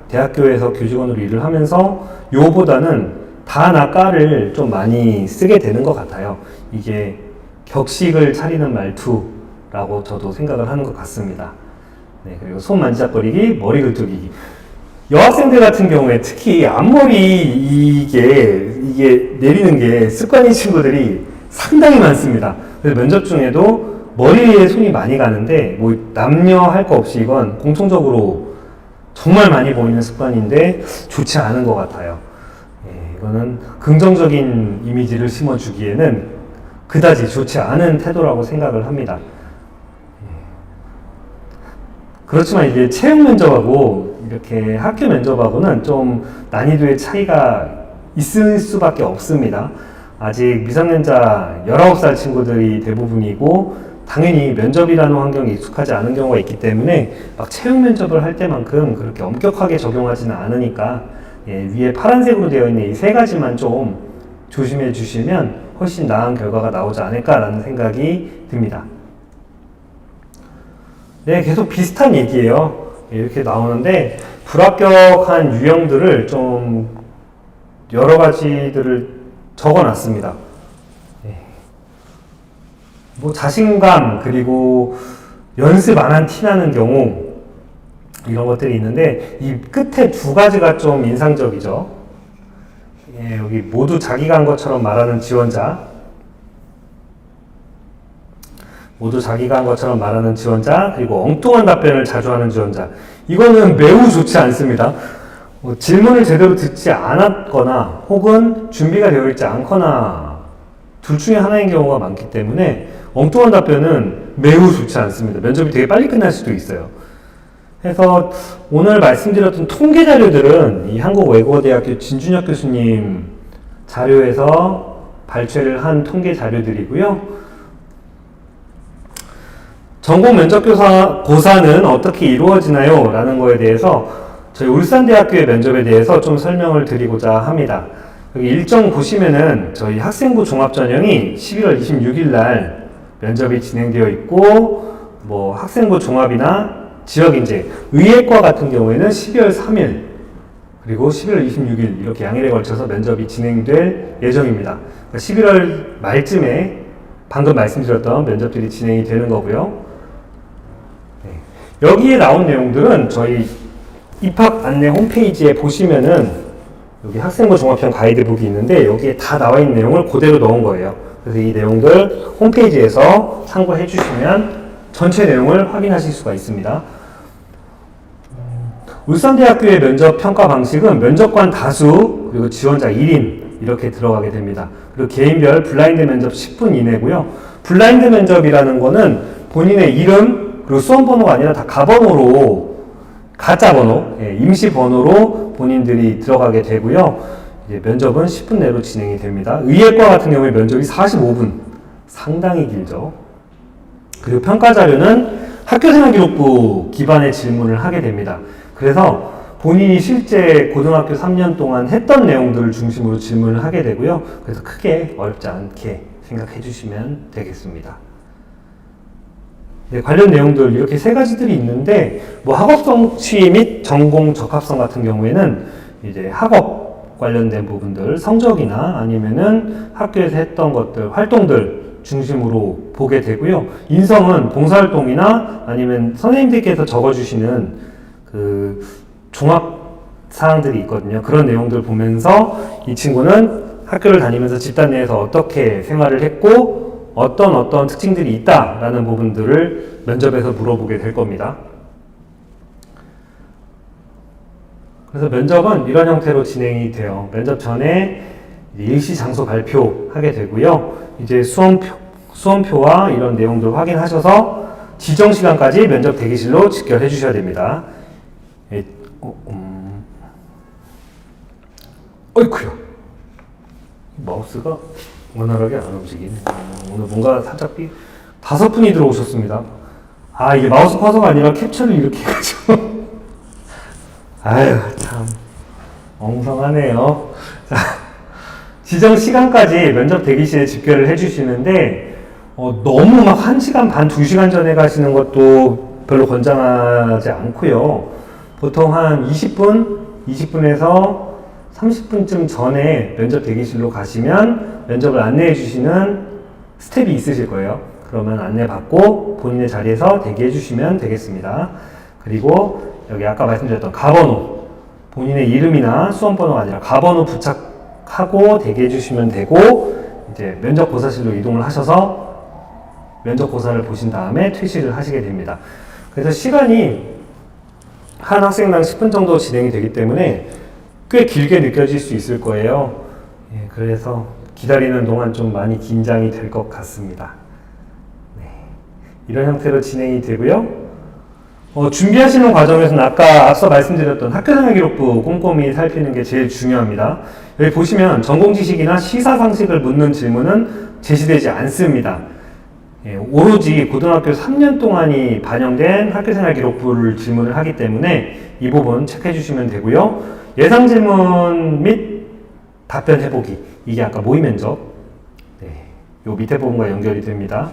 대학교에서 교직원으로 일을 하면서 요보다는 다나 까를 좀 많이 쓰게 되는 것 같아요. 이게 격식을 차리는 말투라고 저도 생각을 하는 것 같습니다. 네, 그리고 손 만지작거리기, 머리 긁적이기. 여학생들 같은 경우에 특히 앞머리 이게 내리는 게 습관인 친구들이 상당히 많습니다. 그래서 면접 중에도 머리에 손이 많이 가는데 뭐 남녀 할 거 없이 이건 공통적으로 정말 많이 보이는 습관인데 좋지 않은 것 같아요. 이거는 긍정적인 이미지를 심어주기에는 그다지 좋지 않은 태도라고 생각을 합니다. 그렇지만 이게 채용 면접하고 이렇게 학교 면접하고는 좀 난이도의 차이가 있을 수밖에 없습니다. 아직 미성년자 19살 친구들이 대부분이고 당연히 면접이라는 환경에 익숙하지 않은 경우가 있기 때문에 막 채용 면접을 할 때만큼 그렇게 엄격하게 적용하지는 않으니까 위에 파란색으로 되어 있는 이 세 가지만 좀 조심해 주시면 훨씬 나은 결과가 나오지 않을까라는 생각이 듭니다. 네, 계속 비슷한 얘기예요. 이렇게 나오는데 불합격한 유형들을 좀 여러 가지들을 적어놨습니다. 뭐 자신감 그리고 연습 안 한 티나는 경우 이런 것들이 있는데 이 끝에 두 가지가 좀 인상적이죠. 여기 모두 자기가 한 것처럼 말하는 지원자, 모두 자기가 한 것처럼 말하는 지원자, 그리고 엉뚱한 답변을 자주 하는 지원자. 이거는 매우 좋지 않습니다. 질문을 제대로 듣지 않았거나 혹은 준비가 되어 있지 않거나 둘 중에 하나인 경우가 많기 때문에 엉뚱한 답변은 매우 좋지 않습니다. 면접이 되게 빨리 끝날 수도 있어요. 그래서 오늘 말씀드렸던 통계 자료들은 이 한국외국어대학교 진준혁 교수님 자료에서 발췌를 한 통계 자료들이고요. 전공 면접고사는 어떻게 이루어지나요? 라는 거에 대해서 저희 울산대학교의 면접에 대해서 좀 설명을 드리고자 합니다. 여기 일정 보시면은 저희 학생부 종합전형이 11월 26일 날 면접이 진행되어 있고 뭐 학생부 종합이나 지역인재, 의예과 같은 경우에는 12월 3일 그리고 11월 26일 이렇게 양일에 걸쳐서 면접이 진행될 예정입니다. 그러니까 11월 말쯤에 방금 말씀드렸던 면접들이 진행이 되는 거고요. 네. 여기에 나온 내용들은 저희 입학 안내 홈페이지에 보시면은 여기 학생부 종합형 가이드북이 있는데 여기에 다 나와 있는 내용을 그대로 넣은 거예요. 그래서 이 내용들 홈페이지에서 참고해 주시면 전체 내용을 확인하실 수가 있습니다. 울산대학교의 면접 평가 방식은 면접관 다수 그리고 지원자 1인 이렇게 들어가게 됩니다. 그리고 개인별 블라인드 면접 10분 이내고요. 블라인드 면접이라는 거는 본인의 이름 그리고 수험번호가 아니라 다 가번호로 가짜 번호, 임시 번호로 본인들이 들어가게 되고요. 이제 면접은 10분 내로 진행이 됩니다. 의예과 같은 경우에 면접이 45분, 상당히 길죠. 그리고 평가 자료는 학교생활기록부 기반의 질문을 하게 됩니다. 그래서 본인이 실제 고등학교 3년 동안 했던 내용들을 중심으로 질문을 하게 되고요. 그래서 크게 어렵지 않게 생각해 주시면 되겠습니다. 네, 관련 내용들 이렇게 세 가지들이 있는데 뭐 학업 성취 및 전공 적합성 같은 경우에는 이제 학업 관련된 부분들 성적이나 아니면은 학교에서 했던 것들 활동들 중심으로 보게 되고요. 인성은 봉사활동이나 아니면 선생님들께서 적어주시는 그 종합 사항들이 있거든요. 그런 내용들 보면서 이 친구는 학교를 다니면서 집단 내에서 어떻게 생활을 했고 어떤 특징들이 있다라는 부분들을 면접에서 물어보게 될 겁니다. 그래서 면접은 이런 형태로 진행이 돼요. 면접 전에 일시 장소 발표하게 되고요. 이제 수험표와 이런 내용들 확인하셔서 지정 시간까지 면접 대기실로 직결해 주셔야 됩니다. 어이쿠야. 마우스가 원활하게 안 움직이네. 오늘 뭔가 살짝 5분이 들어오셨습니다. 아, 이게 마우스 커서가 아니라 캡처를 이렇게 해가지고. 아유, 참. 엉성하네요. 자, 지정 시간까지 면접 대기실에 집결을 해주시는데, 너무 막 1시간 반, 2시간 전에 가시는 것도 별로 권장하지 않고요. 보통 한 20분에서 30분쯤 전에 면접 대기실로 가시면 면접을 안내해 주시는 스텝이 있으실 거예요. 그러면 안내 받고 본인의 자리에서 대기해 주시면 되겠습니다. 그리고 여기 아까 말씀드렸던 가번호, 본인의 이름이나 수험번호가 아니라 가번호 부착하고 대기해 주시면 되고 이제 면접고사실로 이동을 하셔서 면접고사를 보신 다음에 퇴실을 하시게 됩니다. 그래서 시간이 한 학생당 10분 정도 진행이 되기 때문에 꽤 길게 느껴질 수 있을 거예요. 예, 그래서 기다리는 동안 좀 많이 긴장이 될 것 같습니다. 네, 이런 형태로 진행이 되고요. 준비하시는 과정에서는 아까 앞서 말씀드렸던 학교생활기록부 꼼꼼히 살피는 게 제일 중요합니다. 여기 보시면 전공 지식이나 시사 상식을 묻는 질문은 제시되지 않습니다. 예, 오로지 고등학교 3년 동안이 반영된 학교생활기록부를 질문을 하기 때문에 이 부분 체크해 주시면 되고요. 예상 질문 및 답변 해보기, 이게 아까 모의 면접, 네, 요 밑에 부분과 연결이 됩니다.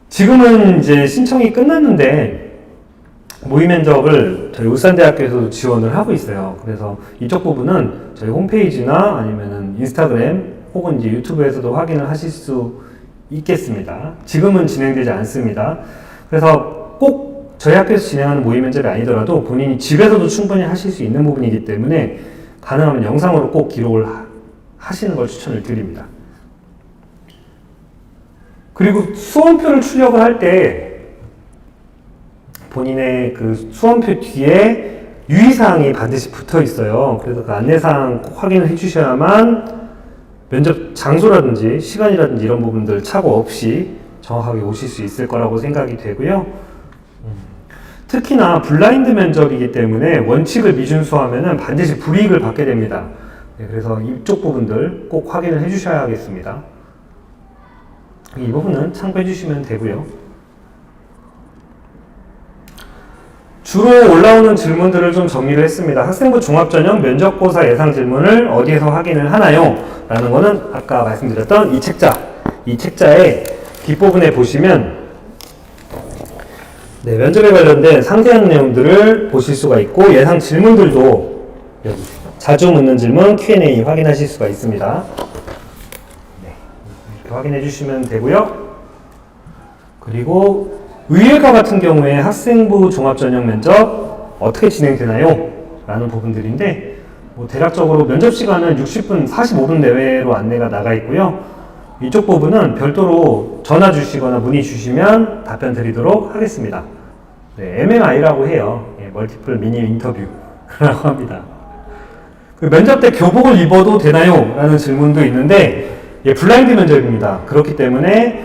지금은 이제 신청이 끝났는데 모의 면접을 저희 울산대학교에서도 지원을 하고 있어요. 그래서 이쪽 부분은 저희 홈페이지나 아니면은 인스타그램 혹은 이제 유튜브에서도 확인을 하실 수 있겠습니다. 지금은 진행되지 않습니다. 그래서 꼭 저희 학교에서 진행하는 모의 면접이 아니더라도 본인이 집에서도 충분히 하실 수 있는 부분이기 때문에 가능하면 영상으로 꼭 기록을 하시는 걸 추천을 드립니다. 그리고 수험표를 출력을 할 때 본인의 그 수험표 뒤에 유의사항이 반드시 붙어 있어요. 그래서 그 안내사항 꼭 확인을 해주셔야만 면접 장소라든지 시간이라든지 이런 부분들 착오 없이 정확하게 오실 수 있을 거라고 생각이 되고요. 특히나 블라인드 면접이기 때문에 원칙을 미준수하면 반드시 불이익을 받게 됩니다. 네, 그래서 이쪽 부분들 꼭 확인을 해주셔야 하겠습니다. 이 부분은 참고해 주시면 되고요. 주로 올라오는 질문들을 좀 정리를 했습니다. 학생부 종합전형 면접고사 예상 질문을 어디에서 확인을 하나요? 라는 거는 아까 말씀드렸던 이 책자의 뒷부분에 보시면 네, 면접에 관련된 상세한 내용들을 보실 수가 있고 예상 질문들도 여기 자주 묻는 질문 Q&A 확인하실 수가 있습니다. 확인해 주시면 되고요. 그리고 의예과 같은 경우에 학생부 종합전형 면접 어떻게 진행되나요? 라는 부분들인데 대략적으로 면접 시간은 60분, 45분 내외로 안내가 나가 있고요. 이쪽 부분은 별도로 전화 주시거나 문의 주시면 답변 드리도록 하겠습니다. 네, MMI라고 해요. 예, 멀티플 미니 인터뷰라고 합니다. 그 면접 때 교복을 입어도 되나요? 라는 질문도 있는데 예, 블라인드 면접입니다. 그렇기 때문에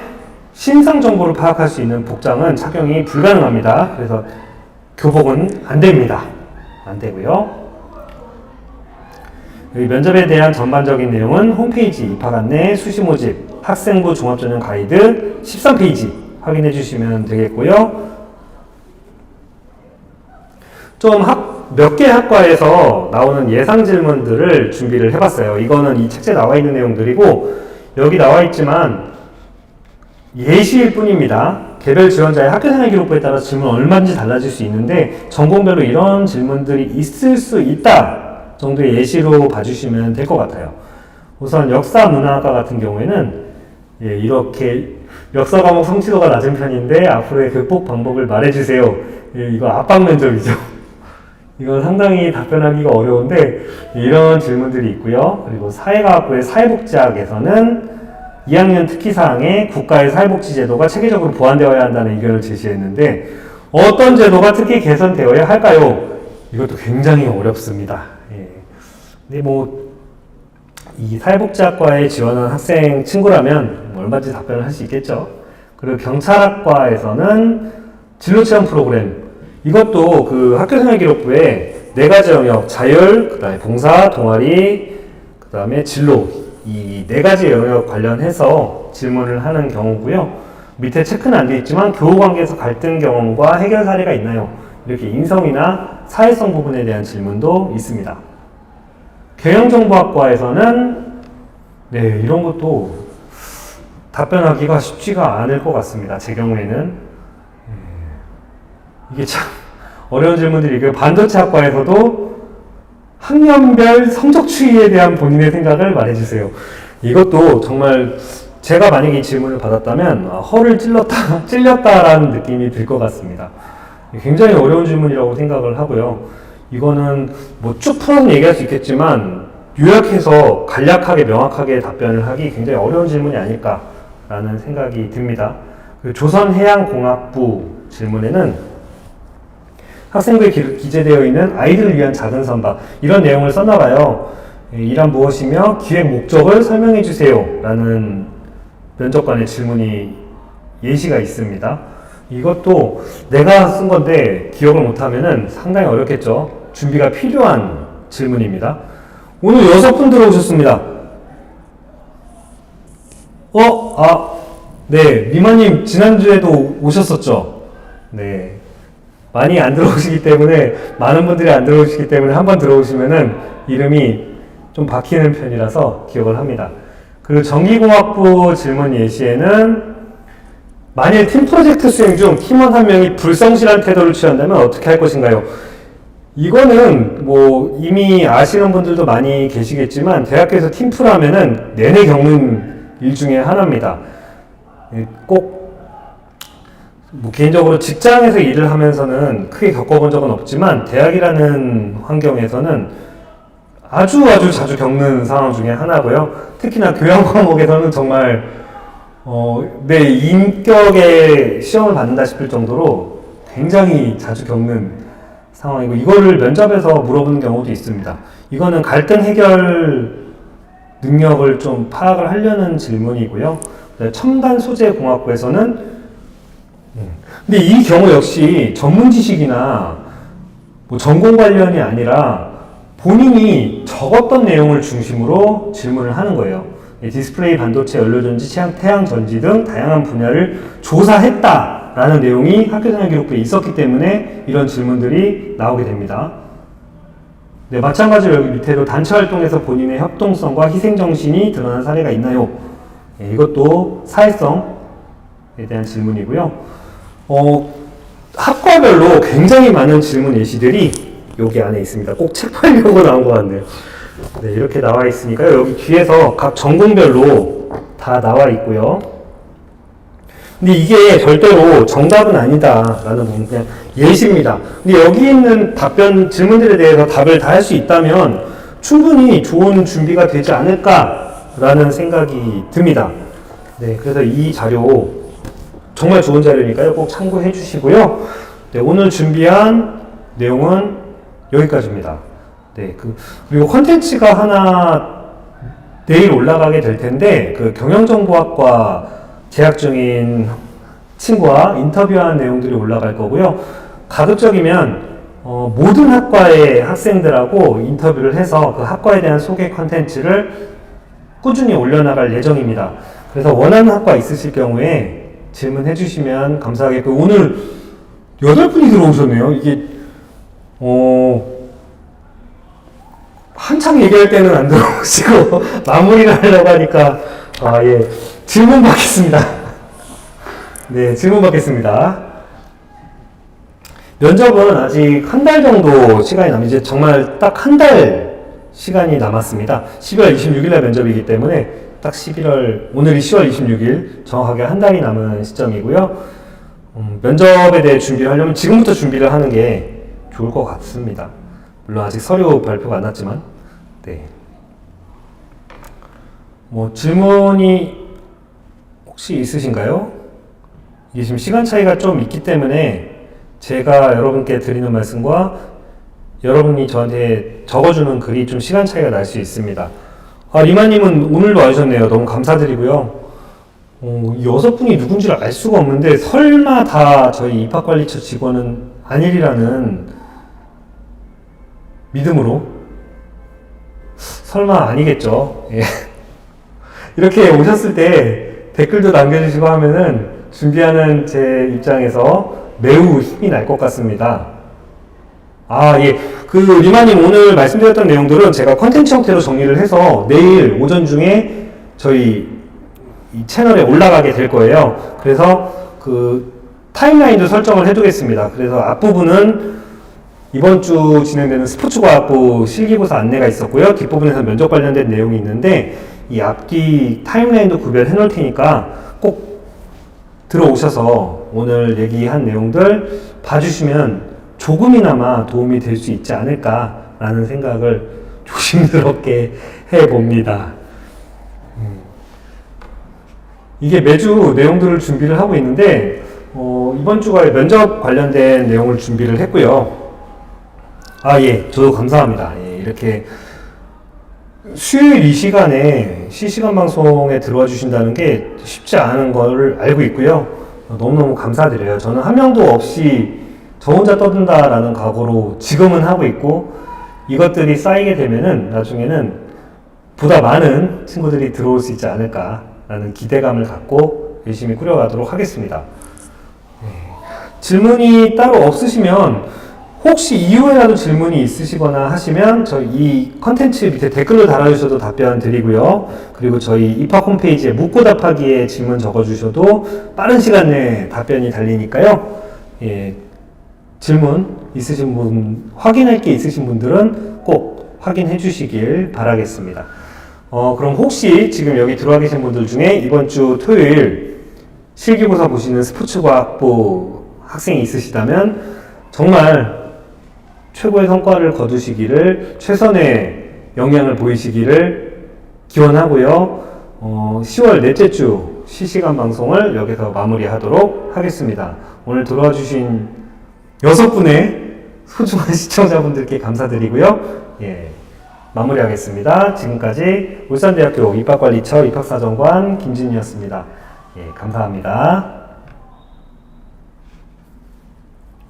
신상 정보를 파악할 수 있는 복장은 착용이 불가능합니다. 그래서 교복은 안 됩니다. 안 되고요. 여기 면접에 대한 전반적인 내용은 홈페이지 입학 안내, 수시 모집, 학생부 종합전형 가이드 13페이지 확인해 주시면 되겠고요. 좀 몇 개 학과에서 나오는 예상 질문들을 준비를 해봤어요. 이거는 이 책자에 나와 있는 내용들이고 여기 나와 있지만 예시일 뿐입니다. 개별 지원자의 학교생활기록부에 따라 질문 얼마든지 달라질 수 있는데 전공별로 이런 질문들이 있을 수 있다 정도의 예시로 봐주시면 될 것 같아요. 우선 역사문화학과 같은 경우에는 예, 이렇게 역사 과목 성취도가 낮은 편인데 앞으로의 극복 방법을 말해주세요. 예, 이거 압박 면접이죠. 이건 상당히 답변하기가 어려운데 이런 질문들이 있고요. 그리고 사회과학부의 사회복지학에서는 2학년 특기사항에 국가의 사회복지 제도가 체계적으로 보완되어야 한다는 의견을 제시했는데 어떤 제도가 특히 개선되어야 할까요? 이것도 굉장히 어렵습니다. 예. 근데 이 사회복지학과에 지원한 학생 친구라면 얼마든지 답변을 할 수 있겠죠. 그리고 경찰학과에서는 진로체험 프로그램 이것도 그 학교생활기록부에 4가지 영역, 자율, 그 다음에 봉사, 동아리, 그 다음에 진로 이 4가지 영역 관련해서 질문을 하는 경우고요. 밑에 체크는 안 되어 있지만 교우관계에서 갈등 경험과 해결 사례가 있나요? 이렇게 인성이나 사회성 부분에 대한 질문도 있습니다. 경영정보학과에서는 네, 이런 것도 답변하기가 쉽지가 않을 것 같습니다. 제 경우에는 이게 참 어려운 질문들이고요. 반도체학과에서도 학년별 성적 추이에 대한 본인의 생각을 말해주세요. 이것도 정말 제가 만약에 이 질문을 받았다면 허를 찔렸다라는 느낌이 들 것 같습니다. 굉장히 어려운 질문이라고 생각을 하고요. 이거는 쭉 풀어서 얘기할 수 있겠지만 요약해서 간략하게 명확하게 답변을 하기 굉장히 어려운 질문이 아닐까라는 생각이 듭니다. 조선해양공학부 질문에는 학생부에 기재되어 있는 아이들을 위한 작은 선박 이런 내용을 썼나봐요. 이란 무엇이며 기획 목적을 설명해 주세요 라는 면접관의 질문이 예시가 있습니다. 이것도 내가 쓴 건데 기억을 못하면은 상당히 어렵겠죠. 준비가 필요한 질문입니다. 오늘 6분 들어오셨습니다. 네, 미마님 지난주에도 오셨었죠? 네. 많이 안 들어오시기 때문에, 많은 분들이 안 들어오시기 때문에 한번 들어오시면은 이름이 좀 박히는 편이라서 기억을 합니다. 그리고 전기공학부 질문 예시에는 만일 팀 프로젝트 수행 중 팀원 한 명이 불성실한 태도를 취한다면 어떻게 할 것인가요? 이거는 뭐 이미 아시는 분들도 많이 계시겠지만 대학교에서 팀플 하면은 내내 겪는 일 중에 하나입니다. 꼭 뭐 개인적으로 직장에서 일을 하면서는 크게 겪어본 적은 없지만 대학이라는 환경에서는 아주 자주 겪는 상황 중에 하나고요. 특히나 교양 과목에서는 정말 내 인격의 시험을 받는다 싶을 정도로 굉장히 자주 겪는 상황이고, 이거를 면접에서 물어보는 경우도 있습니다. 이거는 갈등 해결 능력을 좀 파악을 하려는 질문이고요. 첨단 소재 공학부에서는 근데 이 경우 역시 전문 지식이나 뭐 전공 관련이 아니라 본인이 적었던 내용을 중심으로 질문을 하는 거예요. 디스플레이, 반도체, 연료전지, 태양전지 등 다양한 분야를 조사했다라는 내용이 학교생활 기록부에 있었기 때문에 이런 질문들이 나오게 됩니다. 네, 마찬가지로 여기 밑에도 단체 활동에서 본인의 협동성과 희생정신이 드러난 사례가 있나요? 네, 이것도 사회성에 대한 질문이고요. 학과별로 굉장히 많은 질문 예시들이 여기 안에 있습니다. 꼭 책 팔려고 나온 것 같네요. 네, 이렇게 나와 있으니까요. 여기 뒤에서 각 전공별로 다 나와 있고요. 근데 이게 절대로 정답은 아니다라는 부분, 그냥 예시입니다. 근데 여기 있는 질문들에 대해서 답을 다 할 수 있다면 충분히 좋은 준비가 되지 않을까라는 생각이 듭니다. 네, 그래서 이 자료 정말 좋은 자료니까요. 꼭 참고해 주시고요. 네, 오늘 준비한 내용은 여기까지입니다. 네, 그리고 컨텐츠가 하나 내일 올라가게 될 텐데, 경영정보학과 재학 중인 친구와 인터뷰한 내용들이 올라갈 거고요. 가급적이면, 모든 학과의 학생들하고 인터뷰를 해서 그 학과에 대한 소개 컨텐츠를 꾸준히 올려나갈 예정입니다. 그래서 원하는 학과 있으실 경우에 질문해 주시면 감사하겠고, 오늘 8분이 들어오셨네요. 이게, 한창 얘기할 때는 안 들어오시고, 마무리를 하려고 하니까, 예. 질문 받겠습니다. 네, 질문 받겠습니다. 면접은 아직 한 달 정도 시간이 이제 정말 딱 한 달 시간이 남았습니다. 12월 26일날 면접이기 때문에 딱 오늘이 10월 26일, 정확하게 한 달이 남은 시점이고요. 면접에 대해 준비를 하려면 지금부터 준비를 하는 게 좋을 것 같습니다. 물론 아직 서류 발표가 안 났지만, 네. 뭐, 질문이 혹시 있으신가요? 이게 지금 시간 차이가 좀 있기 때문에 제가 여러분께 드리는 말씀과 여러분이 저한테 적어주는 글이 좀 시간 차이가 날 수 있습니다. 리마님은 오늘도 와주셨네요. 너무 감사드리고요. 6분이 누군지를 알 수가 없는데, 설마 다 저희 입학관리처 직원은 아니리라는 믿음으로, 설마 아니겠죠. 예. 이렇게 오셨을 때 댓글도 남겨주시고 하면은 준비하는 제 입장에서 매우 힘이 날 것 같습니다. 예. 리마님 오늘 말씀드렸던 내용들은 제가 컨텐츠 형태로 정리를 해서 내일 오전 중에 저희 이 채널에 올라가게 될 거예요. 그래서 타임라인도 설정을 해두겠습니다. 그래서 앞부분은 이번 주 진행되는 스포츠과학부 실기고사 안내가 있었고요. 뒷부분에서 면접 관련된 내용이 있는데, 이 앞뒤 타임라인도 구별해 놓을 테니까 꼭 들어오셔서 오늘 얘기한 내용들 봐주시면 조금이나마 도움이 될 수 있지 않을까라는 생각을 조심스럽게 해봅니다. 이게 매주 내용들을 준비를 하고 있는데, 이번 주가 면접 관련된 내용을 준비를 했고요. 예, 저도 감사합니다. 예, 이렇게 수요일 이 시간에 실시간 방송에 들어와 주신다는 게 쉽지 않은 걸 알고 있고요. 너무너무 감사드려요. 저는 한 명도 없이 저 혼자 떠든다라는 각오로 지금은 하고 있고, 이것들이 쌓이게 되면은 나중에는 보다 많은 친구들이 들어올 수 있지 않을까라는 기대감을 갖고 열심히 꾸려가도록 하겠습니다. 질문이 따로 없으시면 혹시 이후에라도 질문이 있으시거나 하시면 저희 이 컨텐츠 밑에 댓글로 달아주셔도 답변 드리고요. 그리고 저희 입학 홈페이지에 묻고 답하기에 질문 적어주셔도 빠른 시간 내에 답변이 달리니까요. 예, 질문 있으신 분, 확인할 게 있으신 분들은 꼭 확인해 주시길 바라겠습니다. 그럼 혹시 지금 여기 들어와 계신 분들 중에 이번 주 토요일 실기고사 보시는 스포츠과학부 학생이 있으시다면 정말 최고의 성과를 거두시기를, 최선의 역량을 보이시기를 기원하고요. 10월 넷째 주 실시간 방송을 여기서 마무리하도록 하겠습니다. 오늘 들어와 주신 6분의 소중한 시청자분들께 감사드리고요. 예, 마무리하겠습니다. 지금까지 울산대학교 입학관리처 입학사정관 김진이었습니다. 예, 감사합니다.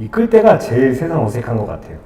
이 끌 때가 제일 세상 어색한 것 같아요.